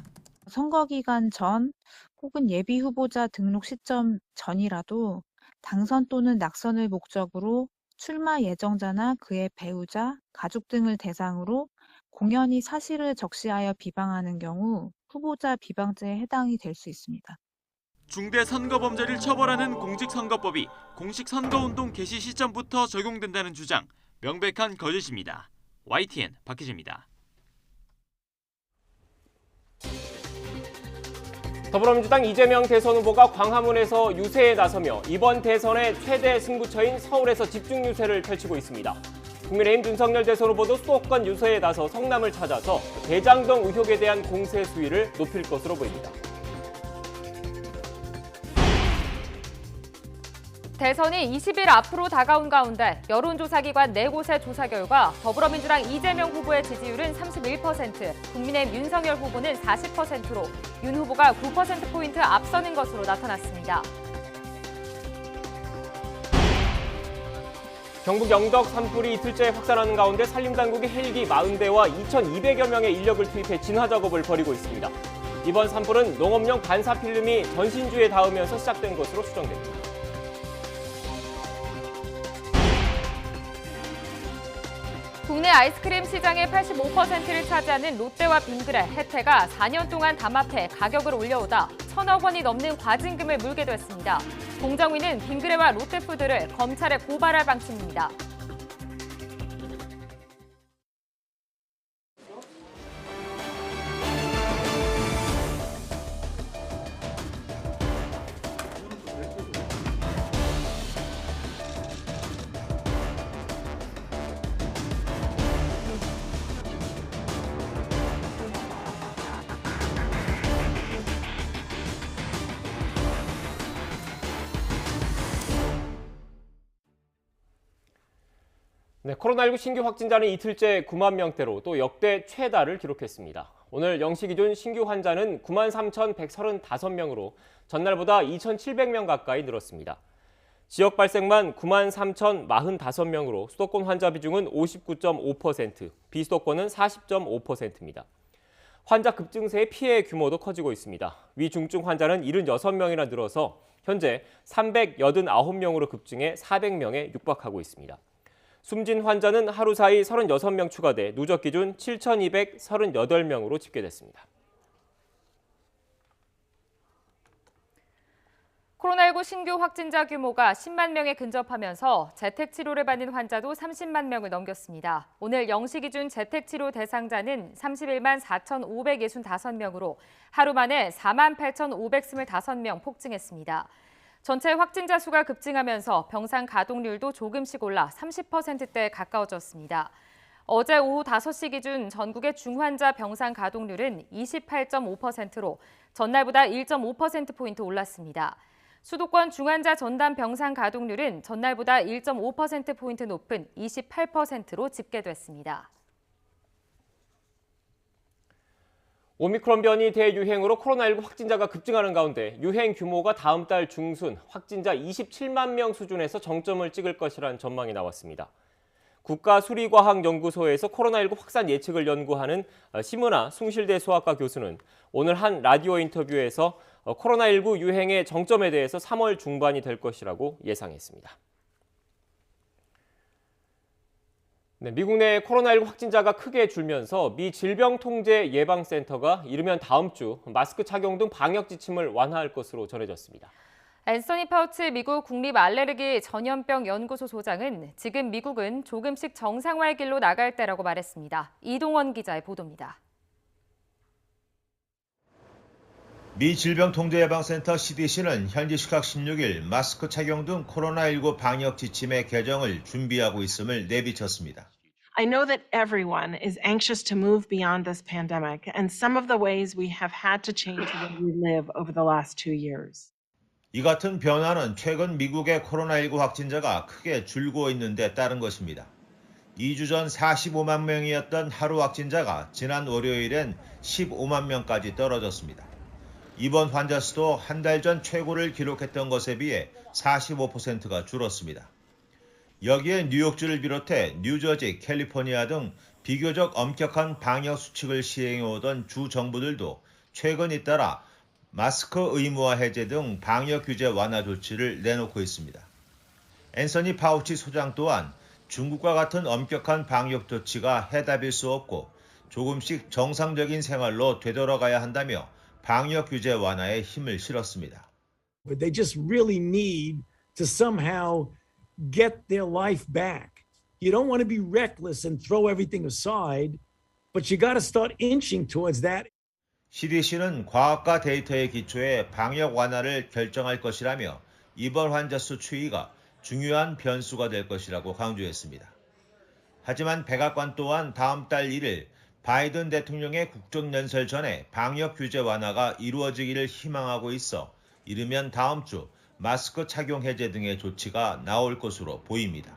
선거 기간 전 혹은 예비 후보자 등록 시점 전이라도 당선 또는 낙선을 목적으로 출마 예정자나 그의 배우자, 가족 등을 대상으로 공연히 사실을 적시하여 비방하는 경우 후보자 비방죄에 해당이 될 수 있습니다. 중대 선거범죄를 처벌하는 공직선거법이 공식 선거운동 개시 시점부터 적용된다는 주장, 명백한 거짓입니다. YTN 박희재입니다. 더불어민주당 이재명 대선 후보가 광화문에서 유세에 나서며 이번 대선의 최대 승부처인 서울에서 집중 유세를 펼치고 있습니다. 국민의힘 윤석열 대선 후보도 수도권 유세에 나서 성남을 찾아서 대장동 의혹에 대한 공세 수위를 높일 것으로 보입니다. 대선이 20일 앞으로 다가온 가운데 여론조사기관 4곳의 조사 결과 더불어민주당 이재명 후보의 지지율은 31%, 국민의힘 윤석열 후보는 40%로 윤 후보가 9%포인트 앞서는 것으로 나타났습니다. 경북 영덕 산불이 이틀째 확산하는 가운데 산림당국이 헬기 40대와 2,200여 명의 인력을 투입해 진화 작업을 벌이고 있습니다. 이번 산불은 농업용 반사필름이 전신주에 닿으면서 시작된 것으로 추정됩니다. 국내 아이스크림 시장의 85%를 차지하는 롯데와 빙그레, 혜태가 4년 동안 담합해 가격을 올려오다 1,000억 원이 넘는 과징금을 물게 됐습니다. 공정위는 빙그레와 롯데푸드를 검찰에 고발할 방침입니다. 네, 코로나19 신규 확진자는 이틀째 9만 명대로 또 역대 최다를 기록했습니다. 오늘 0시 기준 신규 환자는 93,135명으로 전날보다 2,700명 가까이 늘었습니다. 지역 발생만 93,045명으로 수도권 환자 비중은 59.5%, 비수도권은 40.5%입니다. 환자 급증세의 피해 규모도 커지고 있습니다. 위중증 환자는 76명이나 늘어서 현재 389명으로 급증해 400명에 육박하고 있습니다. 숨진 환자는 하루 사이 36명 추가돼 누적 기준 7,238명으로 집계됐습니다. 코로나19 신규 확진자 규모가 10만 명에 근접하면서 재택치료를 받는 환자도 30만 명을 넘겼습니다. 오늘 0시 기준 재택치료 대상자는 31만 4,565명으로 하루 만에 4만 8,525명 폭증했습니다. 전체 확진자 수가 급증하면서 병상 가동률도 조금씩 올라 30%대에 가까워졌습니다. 어제 오후 5시 기준 전국의 중환자 병상 가동률은 28.5%로 전날보다 1.5%포인트 올랐습니다. 수도권 중환자 전담 병상 가동률은 전날보다 1.5%포인트 높은 28%로 집계됐습니다. 오미크론 변이 대유행으로 코로나19 확진자가 급증하는 가운데 유행 규모가 다음 달 중순 확진자 27만 명 수준에서 정점을 찍을 것이라는 전망이 나왔습니다. 국가수리과학연구소에서 코로나19 확산 예측을 연구하는 심은하 숭실대 수학과 교수는 오늘 한 라디오 인터뷰에서 코로나19 유행의 정점에 대해서 3월 중반이 될 것이라고 예상했습니다. 네, 미국 내 코로나19 확진자가 크게 줄면서 미 질병통제예방센터가 이르면 다음 주 마스크 착용 등 방역 지침을 완화할 것으로 전해졌습니다. 앤서니 파우치 미국 국립알레르기 전염병 연구소 소장은 지금 미국은 조금씩 정상화의 길로 나갈 때라고 말했습니다. 이동원 기자의 보도입니다. 미 질병통제예방센터 CDC는 현지 시각 16일 마스크 착용 등 코로나19 방역 지침의 개정을 준비하고 있음을 내비쳤습니다. I know that everyone is anxious to move beyond this pandemic, and some of the ways we have had to change the way we live over the last 2 years. 이 같은 변화는 최근 미국의 코로나19 확진자가 크게 줄고 있는 데 따른 것입니다. 2주 전 45만 명이었던 하루 확진자가 지난 월요일엔 15만 명까지 떨어졌습니다. 입원 환자 수도 한 달 전 최고를 기록했던 것에 비해 45%가 줄었습니다. 여기에 뉴욕주를 비롯해 뉴저지, 캘리포니아 등 비교적 엄격한 방역 수칙을 시행해오던 주 정부들도 최근 잇따라 마스크 의무화 해제 등 방역 규제 완화 조치를 내놓고 있습니다. 앤서니 파우치 소장 또한 중국과 같은 엄격한 방역 조치가 해답일 수 없고 조금씩 정상적인 생활로 되돌아가야 한다며 방역 규제 완화에 힘을 실었습니다. But they just really need to somehow get their life back. You don't want to be reckless and throw everything aside, but you got to start inching towards that. CDC는 과학과 데이터에 기초해 방역 완화를 결정할 것이라며 입원 환자 수 추이가 중요한 변수가 될 것이라고 강조했습니다. 하지만 백악관 또한 다음 달 1일 바이든 대통령의 국정연설 전에 방역 규제 완화가 이루어지기를 희망하고 있어 이르면 다음 주 마스크 착용 해제 등의 조치가 나올 것으로 보입니다.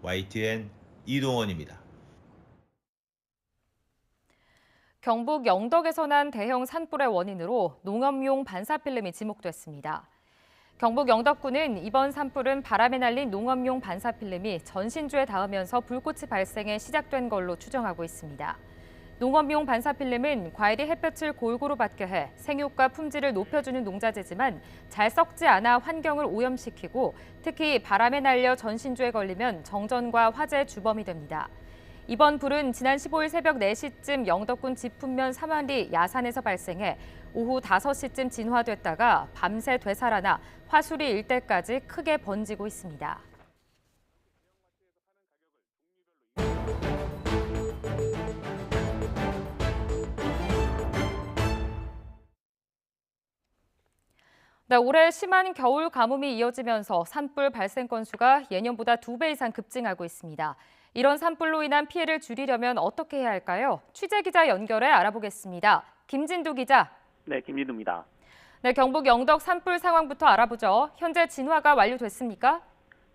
YTN 이동원입니다. 경북 영덕에서 난 대형 산불의 원인으로 농업용 반사필름이 지목됐습니다. 경북 영덕군은 이번 산불은 바람에 날린 농업용 반사필름이 전신주에 닿으면서 불꽃이 발생해 시작된 걸로 추정하고 있습니다. 농업용 반사필름은 과일이 햇볕을 골고루 받게 해 생육과 품질을 높여주는 농자재지만 잘 썩지 않아 환경을 오염시키고 특히 바람에 날려 전신주에 걸리면 정전과 화재의 주범이 됩니다. 이번 불은 지난 15일 새벽 4시쯤 영덕군 지품면 3완리 야산에서 발생해 오후 5시쯤 진화됐다가 밤새 되살아나 화수리 일대까지 크게 번지고 있습니다. 네, 올해 심한 겨울 가뭄이 이어지면서 산불 발생 건수가 예년보다 2배 이상 급증하고 있습니다. 이런 산불로 인한 피해를 줄이려면 어떻게 해야 할까요? 취재 기자 연결해 알아보겠습니다. 김진두 기자. 네, 김진두입니다. 네, 경북 영덕 산불 상황부터 알아보죠. 현재 진화가 완료됐습니까?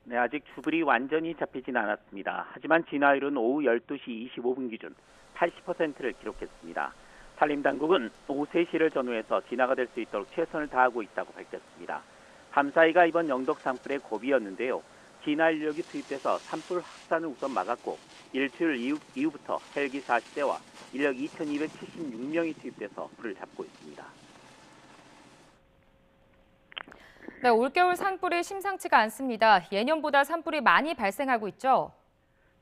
네, 아직 주불이 완전히 잡히진 않았습니다. 하지만 진화율은 오후 12시 25분 기준 80%를 기록했습니다. 산림당국은 오후 3시를 전후해서 진화가 될 수 있도록 최선을 다하고 있다고 밝혔습니다. 밤사이가 이번 영덕 산불의 고비였는데요. 진화 인력이 투입돼서 산불 확산을 우선 막았고 일주일 이후부터 헬기 40대와 인력 2,276명이 투입돼서 불을 잡고 있습니다. 네, 올겨울 산불이 심상치가 않습니다. 예년보다 산불이 많이 발생하고 있죠?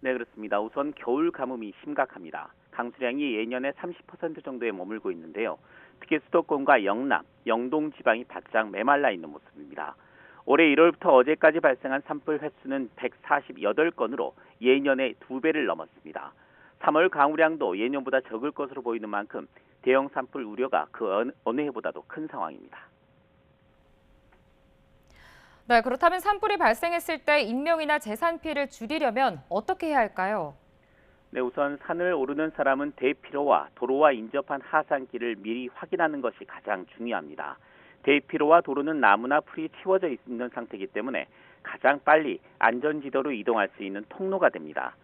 네, 그렇습니다. 우선 겨울 가뭄이 심각합니다. 강수량이 예년의 30% 정도에 머물고 있는데요. 특히 수도권과 영남, 영동 지방이 바짝 메말라 있는 모습입니다. 올해 1월부터 어제까지 발생한 산불 횟수는 148건으로 예년의 2배를 넘었습니다. 3월 강우량도 예년보다 적을 것으로 보이는 만큼 대형 산불 우려가 그 어느 해보다도 큰 상황입니다. 네, 그렇다면 산불이 발생했을 때 인명이나 재산 피해를 줄이려면 어떻게 해야 할까요? 네, 우선 산을 오르는 사람은 대피로와 도로와 인접한 하산길을 미리 확인하는 것이 가장 중요합니다. 대피로와 도로는 나무나 풀이 틔워져 있는 상태이기 때문에 가장 빨리 안전지도로 이동할 수 있는 통로가 됩니다.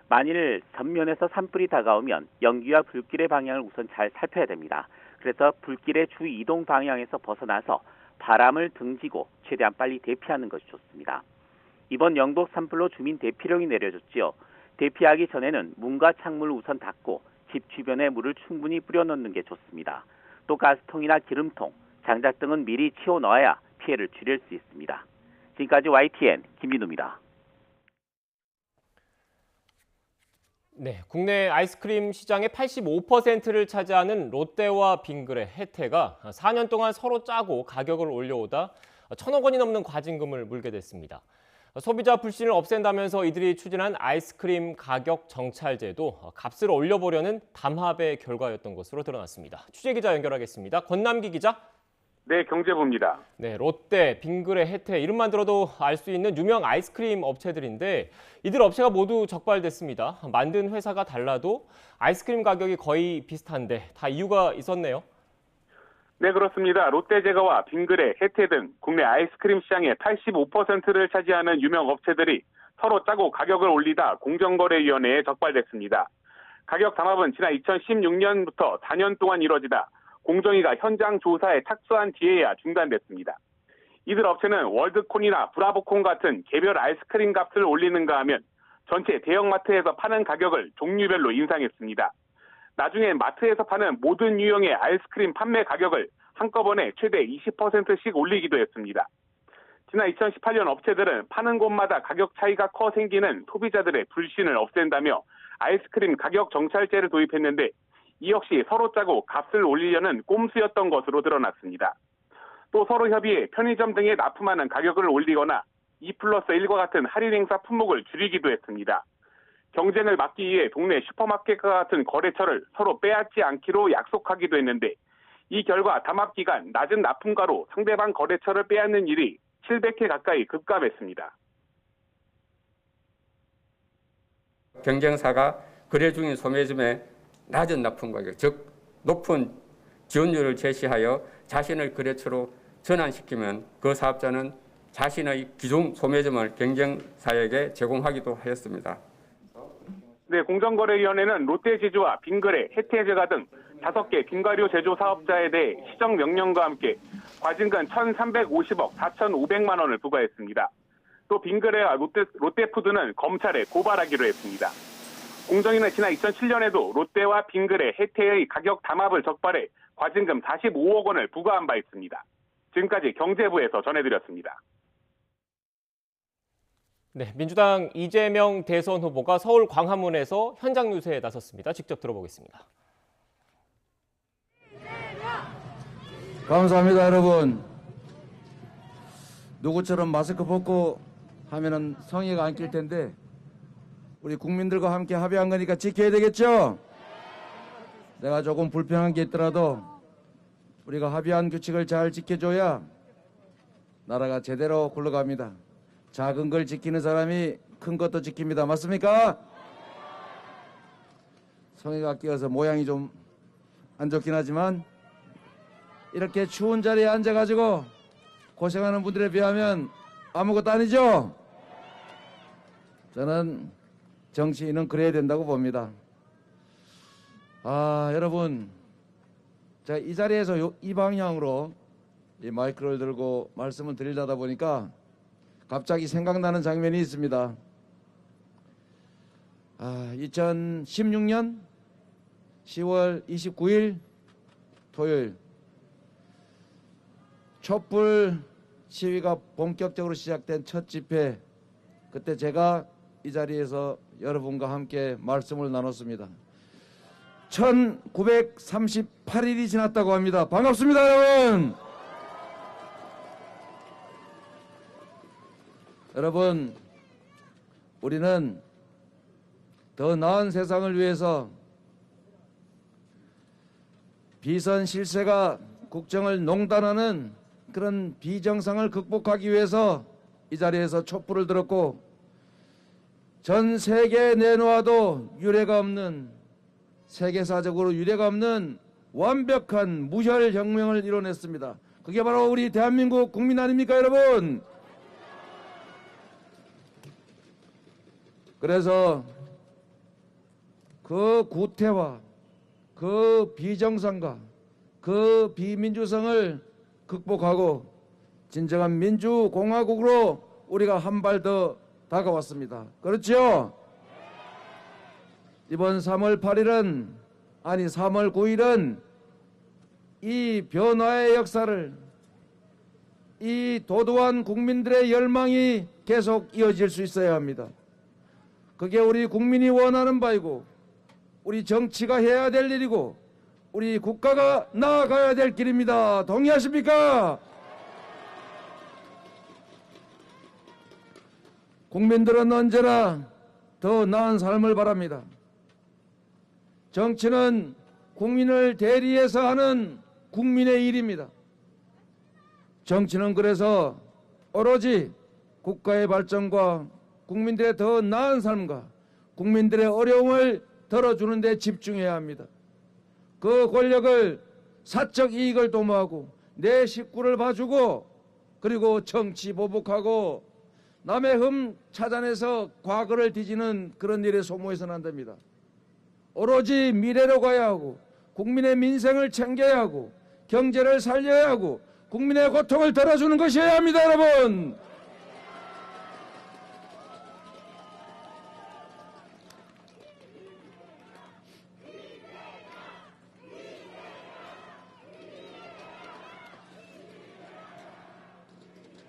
만일 전면에서 산불이 다가오면 연기와 불길의 방향을 우선 잘 살펴야 됩니다. 그래서 불길의 주 이동 방향에서 벗어나서 바람을 등지고 최대한 빨리 대피하는 것이 좋습니다. 이번 영덕 산불로 주민 대피령이 내려졌지요. 대피하기 전에는 문과 창문을 우선 닫고 집 주변에 물을 충분히 뿌려놓는 게 좋습니다. 또 가스통이나 기름통, 장작 등은 미리 치워 넣어야 피해를 줄일 수 있습니다. 지금까지 YTN 김민우입니다. 네, 국내 아이스크림 시장의 85%를 차지하는 롯데와 빙그레, 혜태가 4년 동안 서로 짜고 가격을 올려오다 1,000억 원이 넘는 과징금을 물게 됐습니다. 소비자 불신을 없앤다면서 이들이 추진한 아이스크림 가격 정찰제도 값을 올려보려는 담합의 결과였던 것으로 드러났습니다. 취재기자 연결하겠습니다. 권남기 기자. 네, 경제부입니다. 네, 롯데, 빙그레, 혜태 이름만 들어도 알 수 있는 유명 아이스크림 업체들인데 이들 업체가 모두 적발됐습니다. 만든 회사가 달라도 아이스크림 가격이 거의 비슷한데 다 이유가 있었네요. 네, 그렇습니다. 롯데제과와 빙그레, 혜태 등 국내 아이스크림 시장의 85%를 차지하는 유명 업체들이 서로 짜고 가격을 올리다 공정거래위원회에 적발됐습니다. 가격 담합은 지난 2016년부터 4년 동안 이뤄지다 공정위가 현장 조사에 착수한 뒤에야 중단됐습니다. 이들 업체는 월드콘이나 브라보콘 같은 개별 아이스크림 값을 올리는가 하면 전체 대형마트에서 파는 가격을 종류별로 인상했습니다. 나중에 마트에서 파는 모든 유형의 아이스크림 판매 가격을 한꺼번에 최대 20%씩 올리기도 했습니다. 지난 2018년 업체들은 파는 곳마다 가격 차이가 커 생기는 소비자들의 불신을 없앤다며 아이스크림 가격 정찰제를 도입했는데 이 역시 서로 짜고 값을 올리려는 꼼수였던 것으로 드러났습니다. 또 서로 협의해 편의점 등에 납품하는 가격을 올리거나 2+1과 같은 할인 행사 품목을 줄이기도 했습니다. 경쟁을 막기 위해 동네 슈퍼마켓과 같은 거래처를 서로 빼앗지 않기로 약속하기도 했는데 이 결과 담합 기간 낮은 납품가로 상대방 거래처를 빼앗는 일이 700회 가까이 급감했습니다. 경쟁사가 거래 중인 소매점에 낮은 납품 가격, 즉 높은 지원율을 제시하여 자신을 거래처로 전환시키면 그 사업자는 자신의 기존 소매점을 경쟁사에게 제공하기도 하였습니다. 네, 공정거래위원회는 롯데지주와 빙그레, 혜태제과 등 5개 빙과류 제조 사업자에 대해 시정 명령과 함께 과징금 1,350억 4,500만 원을 부과했습니다. 또 빙그레와 롯데푸드는 검찰에 고발하기로 했습니다. 공정위는 지난 2007년에도 롯데와 빙그레, 해태의 가격 담합을 적발해 과징금 45억 원을 부과한 바 있습니다. 지금까지 경제부에서 전해드렸습니다. 네, 민주당 이재명 대선 후보가 서울 광화문에서 현장 유세에 나섰습니다. 직접 들어보겠습니다. 감사합니다, 여러분. 누구처럼 마스크 벗고 하면은 성의가 안 낄 텐데 우리 국민들과 함께 합의한 거니까 지켜야 되겠죠? 내가 조금 불편한 게 있더라도 우리가 합의한 규칙을 잘 지켜줘야 나라가 제대로 굴러갑니다. 작은 걸 지키는 사람이 큰 것도 지킵니다. 맞습니까? 성의가 끼어서 모양이 좀 안 좋긴 하지만 이렇게 추운 자리에 앉아가지고 고생하는 분들에 비하면 아무것도 아니죠? 저는 정치인은 그래야 된다고 봅니다. 여러분, 제가 이 자리에서 이 방향으로 이 마이크를 들고 말씀을 드리려다 보니까 갑자기 생각나는 장면이 있습니다. 2016년 10월 29일 토요일 촛불 시위가 본격적으로 시작된 첫 집회, 그때 제가 이 자리에서 여러분과 함께 말씀을 나눴습니다. 1938일이 지났다고 합니다. 반갑습니다, 여러분. 여러분, 우리는 더 나은 세상을 위해서 비선 실세가 국정을 농단하는 그런 비정상을 극복하기 위해서 이 자리에서 촛불을 들었고 전 세계에 내놓아도 유례가 없는, 세계사적으로 유례가 없는 완벽한 무혈혁명을 이뤄냈습니다. 그게 바로 우리 대한민국 국민 아닙니까, 여러분? 그래서 그 구태와 그 비정상과 그 비민주성을 극복하고 진정한 민주공화국으로 우리가 한 발 더 다가왔습니다. 그렇죠? 이번 3월 8일은 아니 3월 9일은 이 변화의 역사를, 이 도도한 국민들의 열망이 계속 이어질 수 있어야 합니다. 그게 우리 국민이 원하는 바이고 우리 정치가 해야 될 일이고 우리 국가가 나아가야 될 길입니다. 동의하십니까? 국민들은 언제나 더 나은 삶을 바랍니다. 정치는 국민을 대리해서 하는 국민의 일입니다. 정치는 그래서 오로지 국가의 발전과 국민들의 더 나은 삶과 국민들의 어려움을 덜어주는 데 집중해야 합니다. 그 권력을 사적 이익을 도모하고 내 식구를 봐주고 그리고 정치 보복하고 남의 흠 찾아내서 과거를 뒤지는 그런 일에 소모해서는 안 됩니다. 오로지 미래로 가야 하고 국민의 민생을 챙겨야 하고 경제를 살려야 하고 국민의 고통을 덜어주는 것이어야 합니다, 여러분.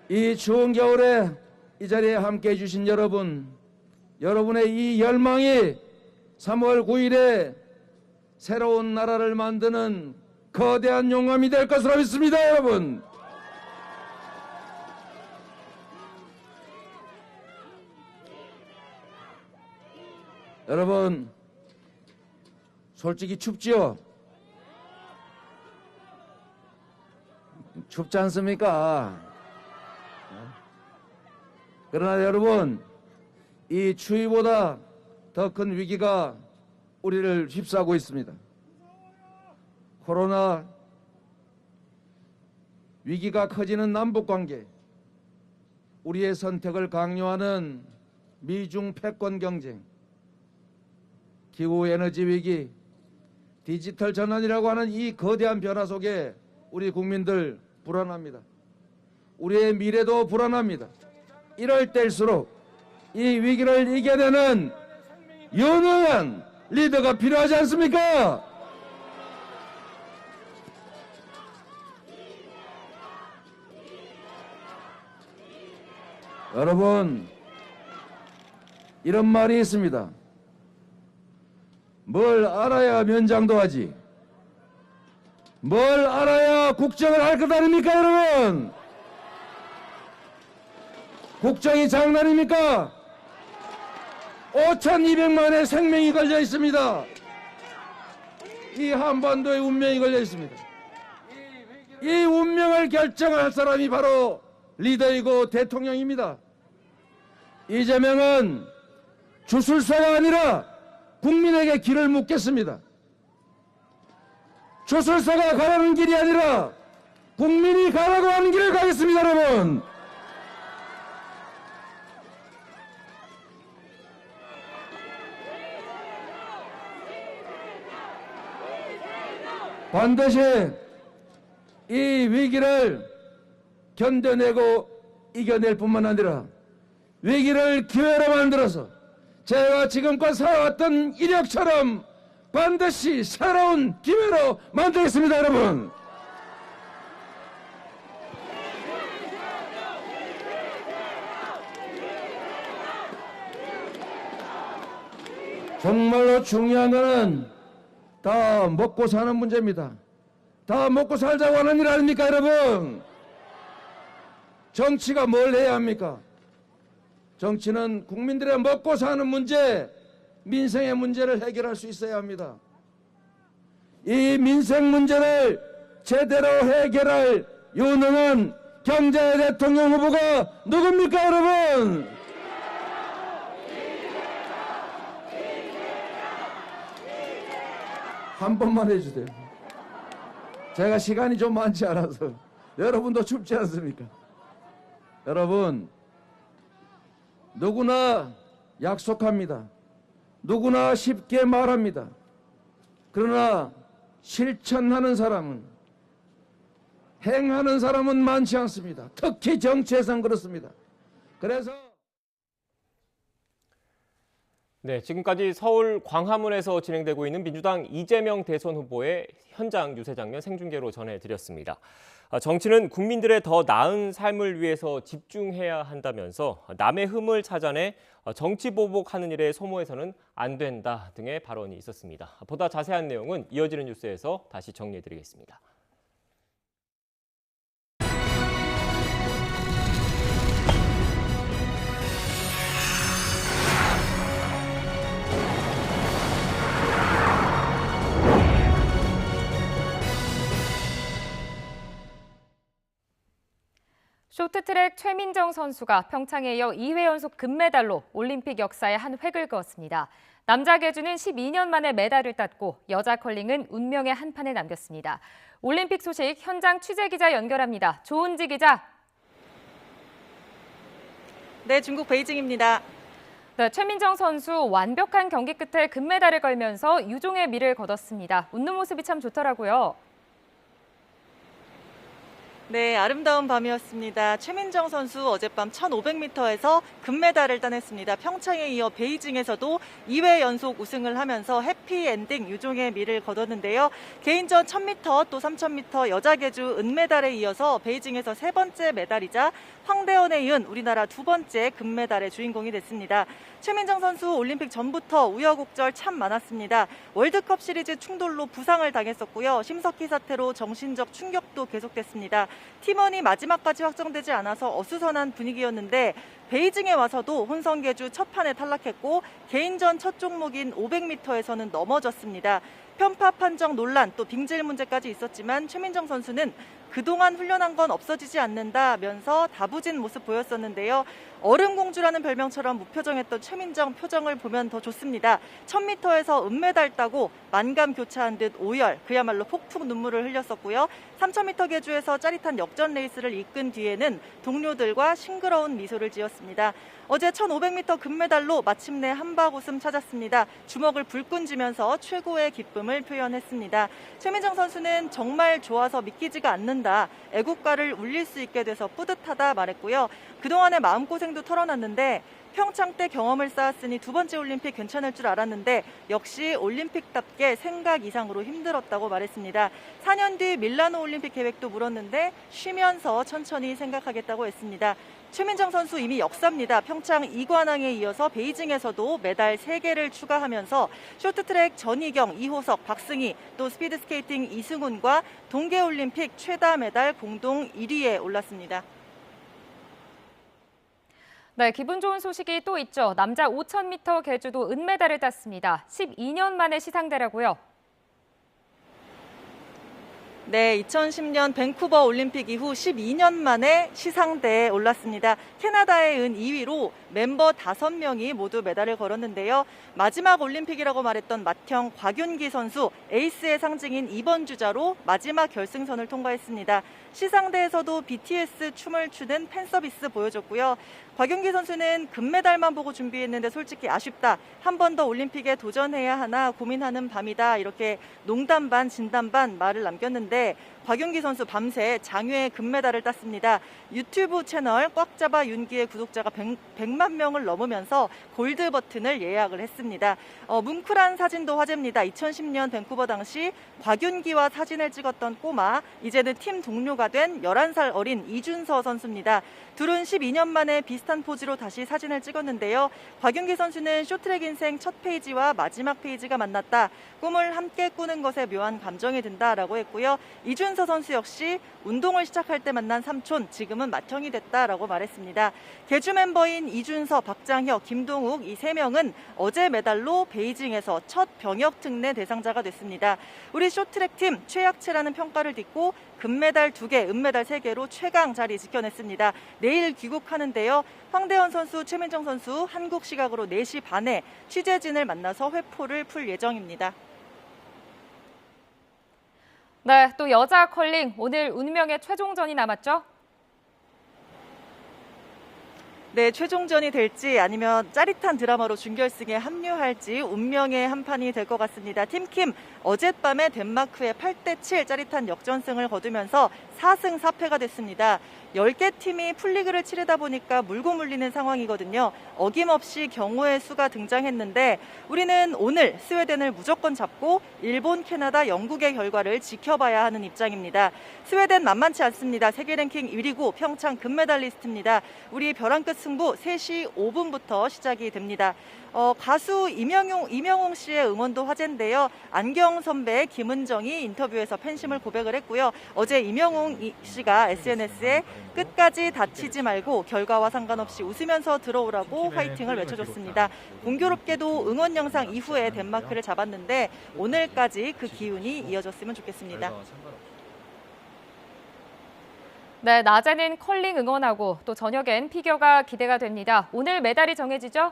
이 추운 겨울에 이 자리에 함께해 주신 여러분, 여러분의 이 열망이 3월 9일에 새로운 나라를 만드는 거대한 용암이 될 것으로 믿습니다, 여러분. 여러분, 솔직히 춥지요? 춥지 않습니까? 그러나 여러분, 이 추위보다 더 큰 위기가 우리를 휩싸고 있습니다. 코로나 위기가 커지는 남북관계, 우리의 선택을 강요하는 미중 패권 경쟁, 기후에너지 위기, 디지털 전환이라고 하는 이 거대한 변화 속에 우리 국민들 불안합니다. 우리의 미래도 불안합니다. 이럴 때일수록 이 위기를 이겨내는 유능한 리더가 필요하지 않습니까? 여러분, 이런 말이 있습니다. 뭘 알아야 면장도 하지, 뭘 알아야 국정을 할 것 아닙니까, 여러분? 국정이 장난입니까? 5,200만의 생명이 걸려 있습니다. 이 한반도의 운명이 걸려 있습니다. 이 운명을 결정할 사람이 바로 리더이고 대통령입니다. 이재명은 주술사가 아니라 국민에게 길을 묻겠습니다. 주술사가 가라는 길이 아니라 국민이 가라고 하는 길을 가겠습니다, 여러분. 반드시 이 위기를 견뎌내고 이겨낼 뿐만 아니라 위기를 기회로 만들어서 제가 지금껏 살아왔던 이력처럼 반드시 새로운 기회로 만들겠습니다, 여러분. 정말로 중요한 거는 다 먹고 사는 문제입니다. 다 먹고 살자고 하는 일 아닙니까, 여러분? 정치가 뭘 해야 합니까? 정치는 국민들의 먹고 사는 문제, 민생의 문제를 해결할 수 있어야 합니다. 이 민생 문제를 제대로 해결할 유능한 경제 대통령 후보가 누굽니까, 여러분? 한 번만 해주세요. 제가 시간이 좀 많지 않아서. 여러분도 춥지 않습니까? 여러분, 누구나 약속합니다. 누구나 쉽게 말합니다. 그러나 실천하는 사람은, 행하는 사람은 많지 않습니다. 특히 정치에선 그렇습니다. 그래서 네, 지금까지 서울 광화문에서 진행되고 있는 민주당 이재명 대선 후보의 현장 유세 장면 생중계로 전해드렸습니다. 정치는 국민들의 더 나은 삶을 위해서 집중해야 한다면서 남의 흠을 찾아내 정치 보복하는 일에 소모해서는 안 된다 등의 발언이 있었습니다. 보다 자세한 내용은 이어지는 뉴스에서 다시 정리해드리겠습니다. 쇼트트랙 최민정 선수가 평창에 이어 2회 연속 금메달로 올림픽 역사에 한 획을 그었습니다. 남자 계주는 12년 만에 메달을 땄고 여자 컬링은 운명의 한 판을 남겼습니다. 올림픽 소식 현장 취재기자 연결합니다. 조은지 기자. 네, 중국 베이징입니다. 네, 최민정 선수 완벽한 경기 끝에 금메달을 걸면서 유종의 미를 거뒀습니다. 웃는 모습이 참 좋더라고요. 네, 아름다운 밤이었습니다. 최민정 선수 어젯밤 1500m에서 금메달을 따냈습니다. 평창에 이어 베이징에서도 2회 연속 우승을 하면서 해피엔딩 유종의 미를 거뒀는데요. 개인전 1000m 또 3000m 여자 계주 은메달에 이어서 베이징에서 세 번째 메달이자 황대헌에 이은 우리나라 두 번째 금메달의 주인공이 됐습니다. 최민정 선수 올림픽 전부터 우여곡절 참 많았습니다. 월드컵 시리즈 충돌로 부상을 당했었고요. 심석희 사태로 정신적 충격도 계속됐습니다. 팀원이 마지막까지 확정되지 않아서 어수선한 분위기였는데 베이징에 와서도 혼성 계주 첫 판에 탈락했고 개인전 첫 종목인 500m에서는 넘어졌습니다. 편파 판정 논란 또 빙질 문제까지 있었지만 최민정 선수는 그동안 훈련한 건 없어지지 않는다면서 다부진 모습 보였었는데요. 얼음공주라는 별명처럼 무표정했던 최민정 표정을 보면 더 좋습니다. 1000m에서 은메달 따고 만감 교차한 듯 오열, 그야말로 폭풍 눈물을 흘렸었고요. 3000m 계주에서 짜릿한 역전 레이스를 이끈 뒤에는 동료들과 싱그러운 미소를 지었습니다. 어제 1500m 금메달로 마침내 한박 웃음 찾았습니다. 주먹을 불끈 쥐면서 최고의 기쁨을 표현했습니다. 최민정 선수는 정말 좋아서 믿기지가 않는다. 애국가를 울릴 수 있게 돼서 뿌듯하다 말했고요. 그동안의 마음고생도 털어놨는데 평창 때 경험을 쌓았으니 두 번째 올림픽 괜찮을 줄 알았는데 역시 올림픽답게 생각 이상으로 힘들었다고 말했습니다. 4년 뒤 밀라노 올림픽 계획도 물었는데 쉬면서 천천히 생각하겠다고 했습니다. 최민정 선수 이미 역사입니다. 평창 2관왕에 이어서 베이징에서도 메달 3개를 추가하면서 쇼트트랙 전희경, 이호석, 박승희, 또 스피드스케이팅 이승훈과 동계올림픽 최다 메달 공동 1위에 올랐습니다. 네, 기분 좋은 소식이 또 있죠. 남자 5000m 계주도 은메달을 땄습니다. 12년 만에 시상대라고요. 네, 2010년 밴쿠버 올림픽 이후 12년 만에 시상대에 올랐습니다. 캐나다의 은 2위로 멤버 5명이 모두 메달을 걸었는데요. 마지막 올림픽이라고 말했던 맏형 곽윤기 선수, 에이스의 상징인 2번 주자로 마지막 결승선을 통과했습니다. 시상대에서도 BTS 춤을 추는 팬서비스 보여줬고요. 곽윤기 선수는 금메달만 보고 준비했는데 솔직히 아쉽다. 한 번 더 올림픽에 도전해야 하나 고민하는 밤이다. 이렇게 농담 반 진담 반 말을 남겼는데 곽윤기 선수 밤새 장외 금메달을 땄습니다. 유튜브 채널 꽉 잡아 윤기의 구독자가 100만 명을 넘으면서 골드 버튼을 예약을 했습니다. 뭉클한 사진도 화제입니다. 2010년 밴쿠버 당시 곽윤기와 사진을 찍었던 꼬마, 이제는 팀 동료가 된 11살 어린 이준서 선수입니다. 둘은 12년 만에 비슷한 포즈로 다시 사진을 찍었는데요. 곽윤기 선수는 쇼트랙 인생 첫 페이지와 마지막 페이지가 만났다. 꿈을 함께 꾸는 것에 묘한 감정이 든다라고 했고요. 이준서 선수 역시 운동을 시작할 때 만난 삼촌, 지금은 맏형이 됐다라고 말했습니다. 계주 멤버인 이준서, 박장혁, 김동욱 이 3명은 어제 메달로 베이징에서 첫 병역 특례 대상자가 됐습니다. 우리 쇼트랙 팀 최약체라는 평가를 딛고 금메달 2개, 은메달 3개로 최강 자리 지켜냈습니다. 내일 귀국하는데요. 황대현 선수, 최민정 선수 한국 시각으로 4시 반에 취재진을 만나서 회포를 풀 예정입니다. 네, 또 여자 컬링 오늘 운명의 최종전이 남았죠? 네, 최종전이 될지 아니면 짜릿한 드라마로 준결승에 합류할지 운명의 한판이 될 것 같습니다. 팀킴 어젯밤에 덴마크에 8대7 짜릿한 역전승을 거두면서 4승 4패가 됐습니다. 10개 팀이 풀리그를 치르다 보니까 물고 물리는 상황이거든요. 어김없이 경우의 수가 등장했는데 우리는 오늘 스웨덴을 무조건 잡고 일본, 캐나다, 영국의 결과를 지켜봐야 하는 입장입니다. 스웨덴 만만치 않습니다. 세계 랭킹 1위고 평창 금메달리스트입니다. 우리 벼랑 끝 승부 3시 5분부터 시작이 됩니다. 가수 이명웅 씨의 응원도 화제인데요. 안경 선배 김은정이 인터뷰에서 팬심을 고백을 했고요. 어제 이명웅 씨가 SNS에 끝까지 다치지 말고 결과와 상관없이 웃으면서 들어오라고 화이팅을 외쳐줬습니다. 공교롭게도 응원 영상 이후에 덴마크를 잡았는데 오늘까지 그 기운이 이어졌으면 좋겠습니다. 네, 낮에는 컬링 응원하고 또 저녁엔 피겨가 기대가 됩니다. 오늘 메달이 정해지죠?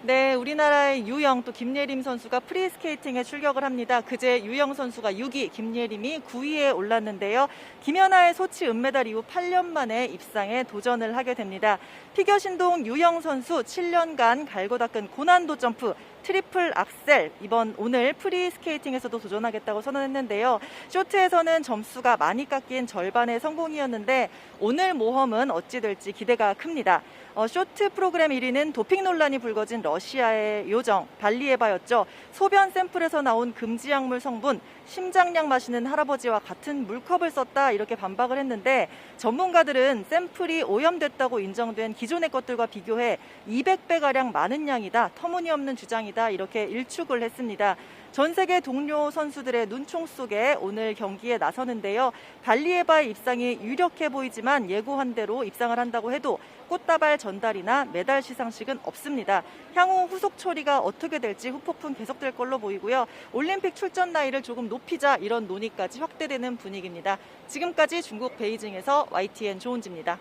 네, 우리나라의 유영 또 김예림 선수가 프리스케이팅에 출격을 합니다. 그제 유영 선수가 6위, 김예림이 9위에 올랐는데요. 김연아의 소치 은메달 이후 8년 만에 입상에 도전을 하게 됩니다. 피겨 신동 유영 선수 7년간 갈고 닦은 고난도 점프, 트리플 악셀, 오늘 프리스케이팅에서도 도전하겠다고 선언했는데요. 쇼트에서는 점수가 많이 깎인 절반의 성공이었는데 오늘 모험은 어찌 될지 기대가 큽니다. 쇼트 프로그램 1위는 도핑 논란이 불거진 러시아의 요정 발리에바였죠. 소변 샘플에서 나온 금지 약물 성분, 심장약 마시는 할아버지와 같은 물컵을 썼다 이렇게 반박을 했는데 전문가들은 샘플이 오염됐다고 인정된 기존의 것들과 비교해 200배가량 많은 양이다, 터무니없는 주장이다 이렇게 일축을 했습니다. 전 세계 동료 선수들의 눈총 속에 오늘 경기에 나서는데요. 발리에바의 입상이 유력해 보이지만 예고한 대로 입상을 한다고 해도 꽃다발 전달이나 메달 시상식은 없습니다. 향후 후속 처리가 어떻게 될지 후폭풍 계속될 걸로 보이고요. 올림픽 출전 나이를 조금 높이자 이런 논의까지 확대되는 분위기입니다. 지금까지 중국 베이징에서 YTN 조은지입니다.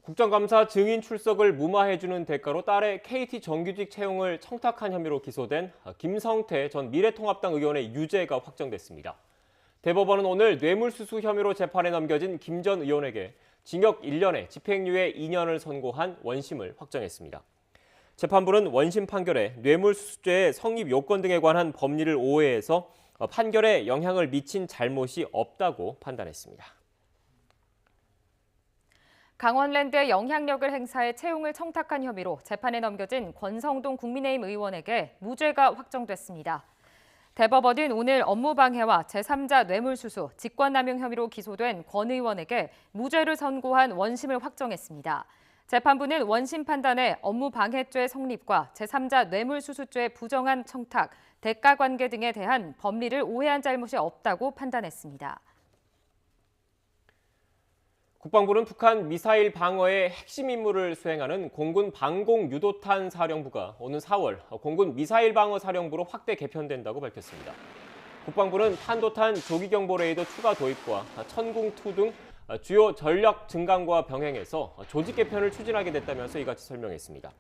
국정감사 증인 출석을 무마해주는 대가로 딸의 KT 정규직 채용을 청탁한 혐의로 기소된 김성태 전 미래통합당 의원의 유죄가 확정됐습니다. 대법원은 오늘 뇌물수수 혐의로 재판에 넘겨진 김 전 의원에게 징역 1년에 집행유예 2년을 선고한 원심을 확정했습니다. 재판부는 원심 판결에 뇌물수수죄의 성립 요건 등에 관한 법리를 오해해서 판결에 영향을 미친 잘못이 없다고 판단했습니다. 강원랜드의 영향력을 행사해 채용을 청탁한 혐의로 재판에 넘겨진 권성동 국민의힘 의원에게 무죄가 확정됐습니다. 대법원은 오늘 업무방해와 제3자 뇌물수수, 직권남용 혐의로 기소된 권 의원에게 무죄를 선고한 원심을 확정했습니다. 재판부는 원심 판단에 업무방해죄 성립과 제3자 뇌물수수죄 부정한 청탁, 대가관계 등에 대한 법리를 오해한 잘못이 없다고 판단했습니다. 국방부는 북한 미사일 방어의 핵심 임무를 수행하는 공군 방공유도탄 사령부가 오는 4월 공군 미사일 방어 사령부로 확대 개편된다고 밝혔습니다. 국방부는 탄도탄 조기경보 레이더 추가 도입과 천궁2 등 주요 전력 증강과 병행해서 조직 개편을 추진하게 됐다면서 이같이 설명했습니다.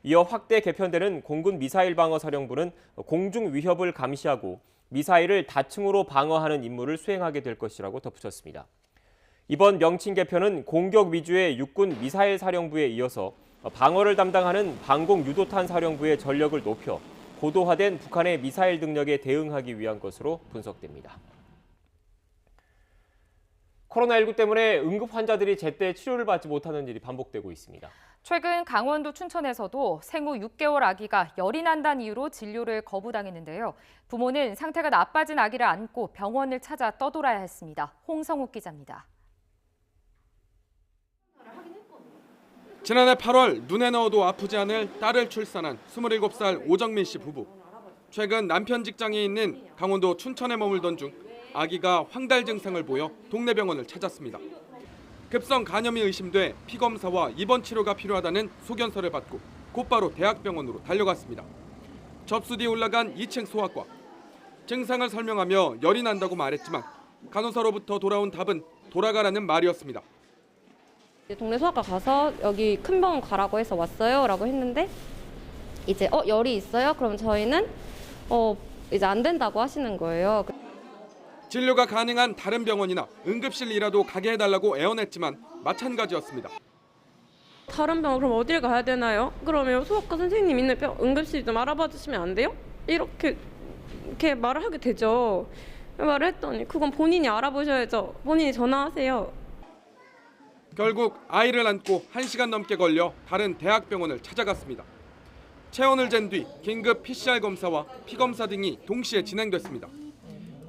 이어 확대 개편되는 공군 미사일 방어 사령부는 공중 위협을 감시하고 미사일을 다층으로 방어하는 임무를 수행하게 될 것이라고 덧붙였습니다. 이번 명칭 개편은 공격 위주의 육군 미사일 사령부에 이어서 방어를 담당하는 방공유도탄 사령부의 전력을 높여 고도화된 북한의 미사일 능력에 대응하기 위한 것으로 분석됩니다. 코로나19 때문에 응급 환자들이 제때 치료를 받지 못하는 일이 반복되고 있습니다. 최근 강원도 춘천에서도 생후 6개월 아기가 열이 난다는 이유로 진료를 거부당했는데요. 부모는 상태가 나빠진 아기를 안고 병원을 찾아 떠돌아야 했습니다. 홍성욱 기자입니다. 지난해 8월 눈에 넣어도 아프지 않을 딸을 출산한 27살 오정민 씨 부부. 최근 남편 직장에 있는 강원도 춘천에 머물던 중 아기가 황달 증상을 보여 동네 병원을 찾았습니다. 급성 간염이 의심돼 피검사와 입원 치료가 필요하다는 소견서를 받고 곧바로 대학병원으로 달려갔습니다. 접수 뒤 올라간 2층 소아과. 증상을 설명하며 열이 난다고 말했지만 간호사로부터 돌아온 답은 돌아가라는 말이었습니다. 동네 소아과 가서 여기 큰 병원 가라고 해서 왔어요 라고 했는데 이제 열이 있어요? 그럼 저희는 이제 안 된다고 하시는 거예요. 진료가 가능한 다른 병원이나 응급실이라도 가게 해달라고 애원했지만 마찬가지였습니다. 다른 병원 그럼 어딜 가야 되나요? 그러면 소아과 선생님 있는 응급실 좀 알아봐 주시면 안 돼요? 이렇게 말을 하게 되죠. 말을 했더니 그건 본인이 알아보셔야죠. 본인이 전화하세요. 결국 아이를 안고 1시간 넘게 걸려 다른 대학병원을 찾아갔습니다. 체온을 잰 뒤 긴급 PCR 검사와 피검사 등이 동시에 진행됐습니다.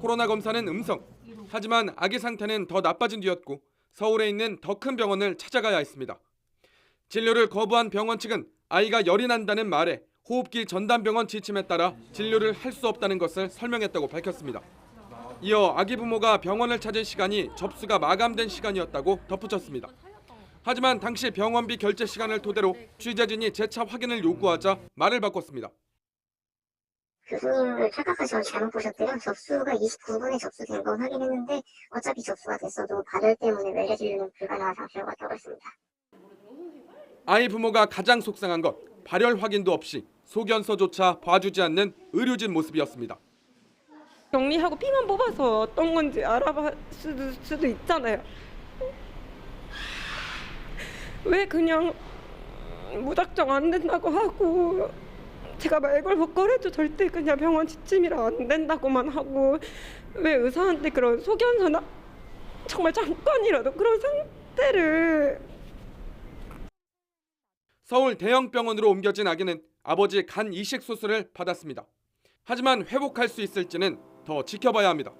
코로나 검사는 음성. 하지만 아기 상태는 더 나빠진 뒤였고 서울에 있는 더 큰 병원을 찾아가야 했습니다. 진료를 거부한 병원 측은 아이가 열이 난다는 말에 호흡기 전담병원 지침에 따라 진료를 할 수 없다는 것을 설명했다고 밝혔습니다. 이어 아기 부모가 병원을 찾은 시간이 접수가 마감된 시간이었다고 덧붙였습니다. 하지만 당시 병원비 결제 시간을 토대로 취재진이 재차 확인을 요구하자 말을 바꿨습니다. 교수님을 착각하셔서 잘못 보셨대요. 접수가 29분에 접수된 건 확인했는데 어차피 접수가 됐어도 발열 때문에 외래 진료는 불가능한 상태로 갔다고 했습니다. 아이 부모가 가장 속상한 것, 발열 확인도 없이 소견서조차 봐주지 않는 의료진 모습이었습니다. 격리하고 피만 뽑아서 어떤 건지 알아볼 수도 있잖아요. 왜 그냥 무작정 안 된다고 하고 제가 말걸복걸해도 절대 그냥 병원 지침이라 안 된다고만 하고 왜 의사한테 그런 소견서나 정말 잠깐이라도 그런 상태를. 서울 대형병원으로 옮겨진 아기는 아버지 간 이식 수술을 받았습니다. 하지만 회복할 수 있을지는 더 지켜봐야 합니다.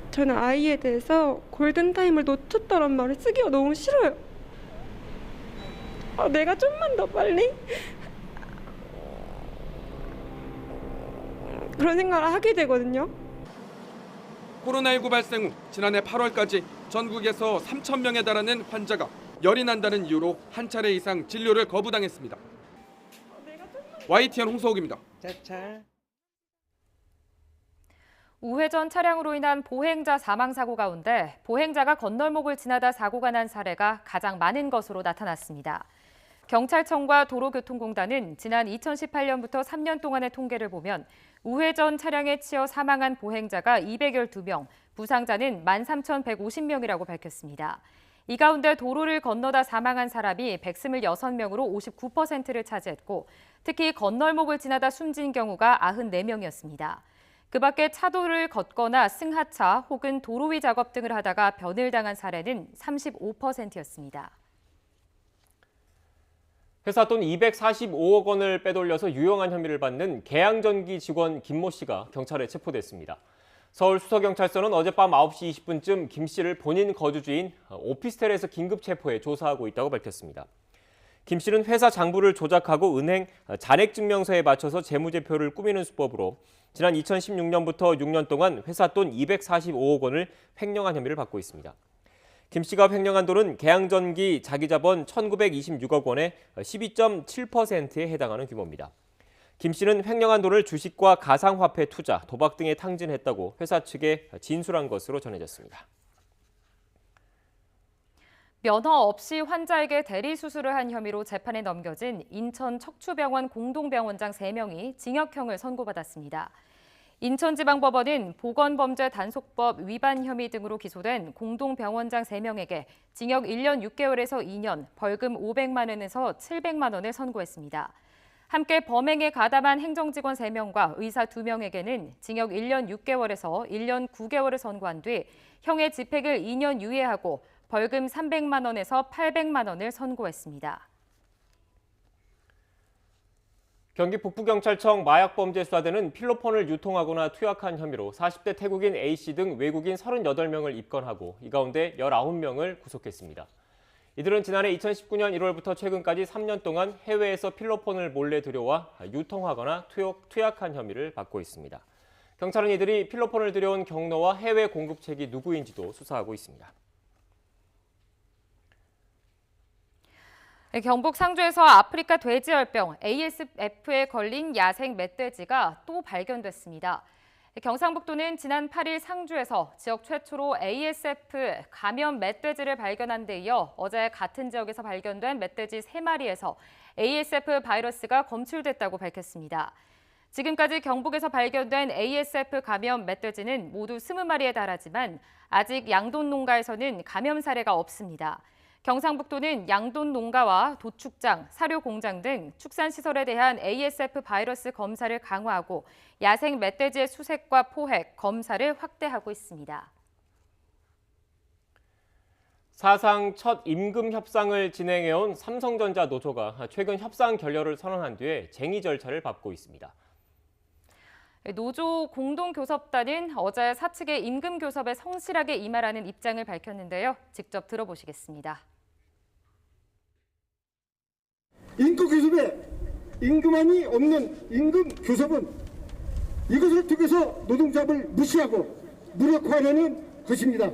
저는 아이에 대해서 골든타임을 놓쳤다는 말을 쓰기가 너무 싫어요. 내가 좀만 더 빨리 그런 생각을 하게 되거든요. 코로나19 발생 후 지난해 8월까지 전국에서 3,000명에 달하는 환자가 열이 난다는 이유로 한 차례 이상 진료를 거부당했습니다. YTN 홍서욱입니다. 우회전 차량으로 인한 보행자 사망 사고 가운데 보행자가 건널목을 지나다 사고가 난 사례가 가장 많은 것으로 나타났습니다. 경찰청과 도로교통공단은 지난 2018년부터 3년 동안의 통계를 보면 우회전 차량에 치여 사망한 보행자가 212명, 부상자는 13,150명이라고 밝혔습니다. 이 가운데 도로를 건너다 사망한 사람이 126명으로 59%를 차지했고 특히 건널목을 지나다 숨진 경우가 94명이었습니다. 그 밖에 차도를 걷거나 승하차 혹은 도로 위 작업 등을 하다가 변을 당한 사례는 35%였습니다. 회사 돈 245억 원을 빼돌려서 유용한 혐의를 받는 계양전기 직원 김모 씨가 경찰에 체포됐습니다. 서울 수서경찰서는 어젯밤 9시 20분쯤 김 씨를 본인 거주지인 오피스텔에서 긴급 체포해 조사하고 있다고 밝혔습니다. 김 씨는 회사 장부를 조작하고 은행 잔액증명서에 맞춰서 재무제표를 꾸미는 수법으로 지난 2016년부터 6년 동안 회사 돈 245억 원을 횡령한 혐의를 받고 있습니다. 김 씨가 횡령한 돈은 계양전기 자기자본 1,926억 원의 12.7%에 해당하는 규모입니다. 김 씨는 횡령한 돈을 주식과 가상화폐 투자, 도박 등에 탕진했다고 회사 측에 진술한 것으로 전해졌습니다. 면허 없이 환자에게 대리 수술을 한 혐의로 재판에 넘겨진 인천 척추병원 공동병원장 3명이 징역형을 선고받았습니다. 인천지방법원은 보건범죄단속법 위반 혐의 등으로 기소된 공동병원장 3명에게 징역 1년 6개월에서 2년, 벌금 500만 원에서 700만 원을 선고했습니다. 함께 범행에 가담한 행정직원 3명과 의사 2명에게는 징역 1년 6개월에서 1년 9개월을 선고한 뒤 형의 집행을 2년 유예하고 벌금 300만 원에서 800만 원을 선고했습니다. 경기 북부경찰청 마약범죄수사대는 필로폰을 유통하거나 투약한 혐의로 40대 태국인 A씨 등 외국인 38명을 입건하고 이 가운데 19명을 구속했습니다. 이들은 지난해 2019년 1월부터 최근까지 3년 동안 해외에서 필로폰을 몰래 들여와 유통하거나 투약한 혐의를 받고 있습니다. 경찰은 이들이 필로폰을 들여온 경로와 해외 공급책이 누구인지도 수사하고 있습니다. 경북 상주에서 아프리카 돼지열병 ASF에 걸린 야생 멧돼지가 또 발견됐습니다. 경상북도는 지난 8일 상주에서 지역 최초로 ASF 감염 멧돼지를 발견한 데 이어 어제 같은 지역에서 발견된 멧돼지 3마리에서 ASF 바이러스가 검출됐다고 밝혔습니다. 지금까지 경북에서 발견된 ASF 감염 멧돼지는 모두 20마리에 달하지만 아직 양돈 농가에서는 감염 사례가 없습니다. 경상북도는 양돈 농가와 도축장, 사료 공장 등 축산시설에 대한 ASF 바이러스 검사를 강화하고 야생 멧돼지의 수색과 포획, 검사를 확대하고 있습니다. 사상 첫 임금 협상을 진행해온 삼성전자 노조가 최근 협상 결렬을 선언한 뒤에 쟁의 절차를 밟고 있습니다. 노조 공동교섭단은 어제 사측의 임금 교섭에 성실하게 임하라는 입장을 밝혔는데요. 직접 들어보시겠습니다. 임금 교섭에 임금안이 없는 임금 교섭은 이것을 통해서 노동자를 무시하고 무력화하려는 것입니다.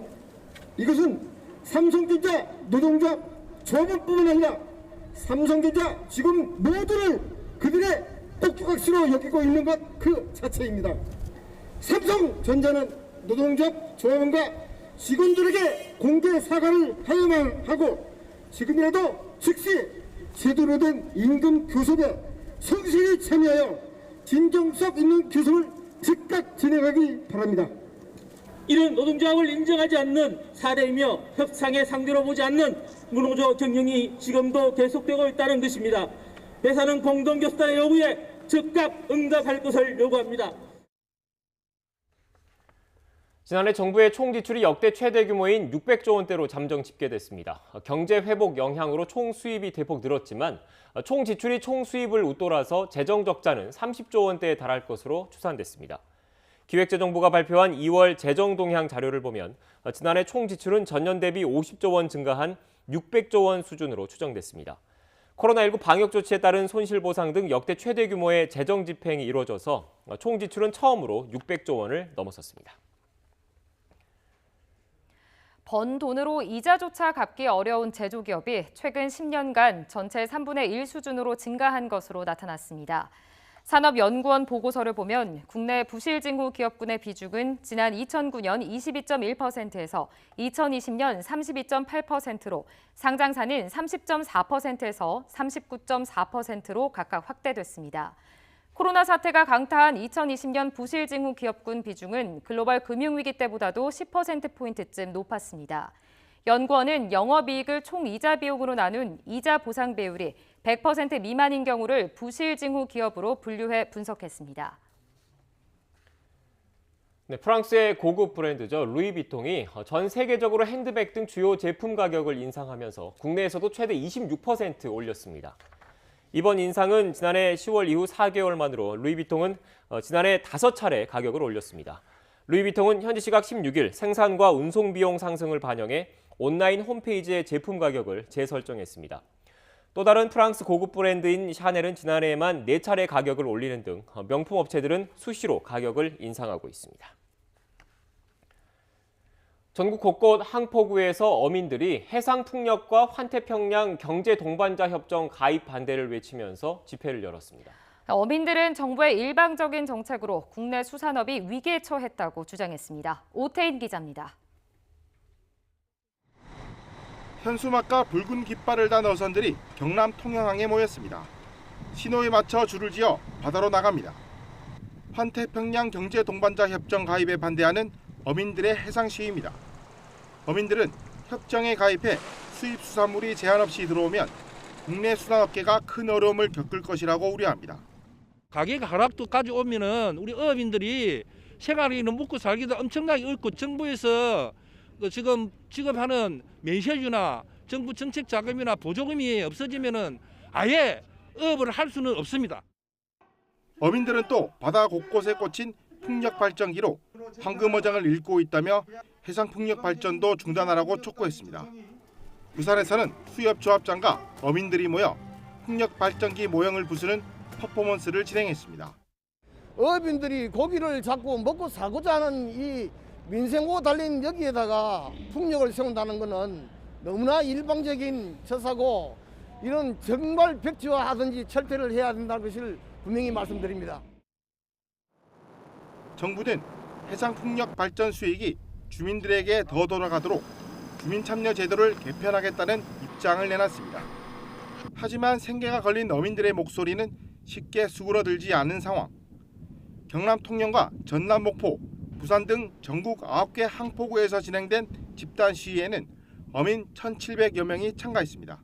이것은 삼성전자 노동자 조합원뿐만 아니라 삼성전자 직원 모두를 그들의 꼭두각시로 여기고 있는 것 그 자체입니다. 삼성전자는 노동자 조합원과 직원들에게 공개 사과를 하야만 하고 지금이라도 즉시 제대로 된 임금 교섭에 성실히 참여하여 진정성 있는 교섭을 즉각 진행하기 바랍니다. 이런 노동조합을 인정하지 않는 사례이며 협상의 상대로 보지 않는 무노조 경영이 지금도 계속되고 있다는 것입니다. 회사는 공동교섭단의 요구에 즉각 응답할 것을 요구합니다. 지난해 정부의 총 지출이 역대 최대 규모인 600조 원대로 잠정 집계됐습니다. 경제 회복 영향으로 총 수입이 대폭 늘었지만 총 지출이 총 수입을 웃돌아서 재정 적자는 30조 원대에 달할 것으로 추산됐습니다. 기획재정부가 발표한 2월 재정 동향 자료를 보면 지난해 총 지출은 전년 대비 50조 원 증가한 600조 원 수준으로 추정됐습니다. 코로나19 방역 조치에 따른 손실보상 등 역대 최대 규모의 재정 집행이 이루어져서 총 지출은 처음으로 600조 원을 넘어섰습니다. 번 돈으로 이자조차 갚기 어려운 제조기업이 최근 10년간 전체 3분의 1 수준으로 증가한 것으로 나타났습니다. 산업연구원 보고서를 보면 국내 부실징후 기업군의 비중은 지난 2009년 22.1%에서 2020년 32.8%로 상장사는 30.4%에서 39.4%로 각각 확대됐습니다. 코로나 사태가 강타한 2020년 부실징후 기업군 비중은 글로벌 금융위기 때보다도 10%포인트쯤 높았습니다. 연구원은 영업이익을 총이자 비용으로 나눈 이자 보상 배율이 100% 미만인 경우를 부실징후 기업으로 분류해 분석했습니다. 네, 프랑스의 고급 브랜드죠. 루이비통이 전 세계적으로 핸드백 등 주요 제품 가격을 인상하면서 국내에서도 최대 26% 올렸습니다. 이번 인상은 지난해 10월 이후 4개월 만으로 루이비통은 지난해 5차례 가격을 올렸습니다. 루이비통은 현지 시각 16일 생산과 운송 비용 상승을 반영해 온라인 홈페이지의 제품 가격을 재설정했습니다. 또 다른 프랑스 고급 브랜드인 샤넬은 지난해에만 4차례 가격을 올리는 등 명품 업체들은 수시로 가격을 인상하고 있습니다. 전국 곳곳 항포구에서 어민들이 해상풍력과 환태평양 경제동반자협정 가입 반대를 외치면서 집회를 열었습니다. 어민들은 정부의 일방적인 정책으로 국내 수산업이 위기에 처했다고 주장했습니다. 오태인 기자입니다. 현수막과 붉은 깃발을 단 어선들이 경남 통영항에 모였습니다. 신호에 맞춰 줄을 지어 바다로 나갑니다. 환태평양 경제동반자협정 가입에 반대하는 어민들의 해상 시위입니다. 어민들은 협정에 가입해 수입 수산물이 제한 없이 들어오면 국내 수산업계가 큰 어려움을 겪을 것이라고 우려합니다. 가격 하락도 가져오면은 우리 어민들이 생활이는 먹고 살기도 엄청나게 어렵고 정부에서 지금 지급하는 면세주나 정부 정책 자금이나 보조금이 없어지면은 아예 업을 할 수는 없습니다. 어민들은 또 바다 곳곳에 꽂힌 풍력 발전기로 황금어장을 읽고 있다며 해상 풍력 발전도 중단하라고 촉구했습니다. 부산에서는 수협조합장과 어민들이 모여 풍력 발전기 모형을 부수는 퍼포먼스를 진행했습니다. 어민들이 고기를 잡고 먹고 살고자 하는 이 민생고 달린 여기에다가 풍력을 세운다는 것은 너무나 일방적인 처사고 이런 정말 백지화하든지 철폐를 해야 된다는 것을 분명히 말씀드립니다. 정부는 해상풍력 발전 수익이 주민들에게 더 돌아가도록 주민참여 제도를 개편하겠다는 입장을 내놨습니다. 하지만 생계가 걸린 어민들의 목소리는 쉽게 수그러들지 않는 상황. 경남 통영과 전남 목포, 부산 등 전국 9개 항포구에서 진행된 집단 시위에는 어민 1,700여 명이 참가했습니다.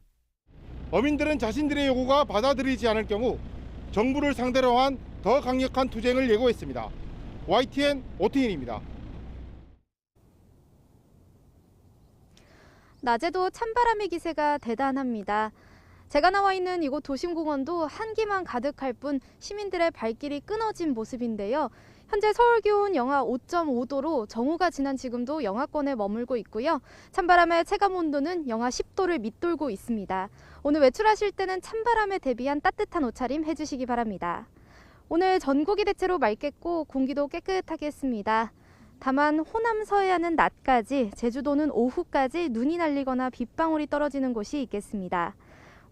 어민들은 자신들의 요구가 받아들이지 않을 경우 정부를 상대로 한 더 강력한 투쟁을 예고했습니다. YTN 오태인입니다. 낮에도 찬바람의 기세가 대단합니다. 제가 나와 있는 이곳 도심공원도 한기만 가득할 뿐 시민들의 발길이 끊어진 모습인데요. 현재 서울 기온 영하 5.5도로 정오가 지난 지금도 영하권에 머물고 있고요. 찬바람의 체감 온도는 영하 10도를 밑돌고 있습니다. 오늘 외출하실 때는 찬바람에 대비한 따뜻한 옷차림 해주시기 바랍니다. 오늘 전국이 대체로 맑겠고 공기도 깨끗하겠습니다. 다만 호남 서해안은 낮까지, 제주도는 오후까지 눈이 날리거나 빗방울이 떨어지는 곳이 있겠습니다.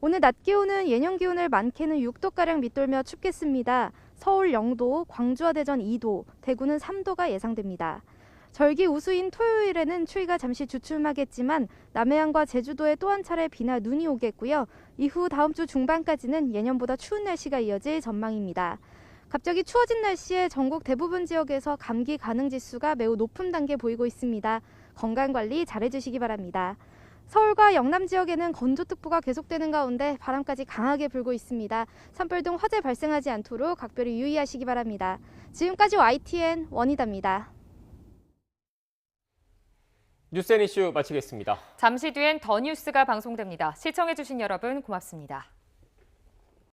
오늘 낮 기온은 예년 기온을 많게는 6도가량 밑돌며 춥겠습니다. 서울 0도, 광주와 대전 2도, 대구는 3도가 예상됩니다. 절기 우수인 토요일에는 추위가 잠시 주춤하겠지만 남해안과 제주도에 또 한 차례 비나 눈이 오겠고요. 이후 다음 주 중반까지는 예년보다 추운 날씨가 이어질 전망입니다. 갑자기 추워진 날씨에 전국 대부분 지역에서 감기 가능 지수가 매우 높은 단계 보이고 있습니다. 건강관리 잘해주시기 바랍니다. 서울과 영남 지역에는 건조특보가 계속되는 가운데 바람까지 강하게 불고 있습니다. 산불 등 화재 발생하지 않도록 각별히 유의하시기 바랍니다. 지금까지 YTN 원희다입니다. 뉴스앤이슈 마치겠습니다. 잠시 뒤엔 더 뉴스가 방송됩니다. 시청해주신 여러분 고맙습니다.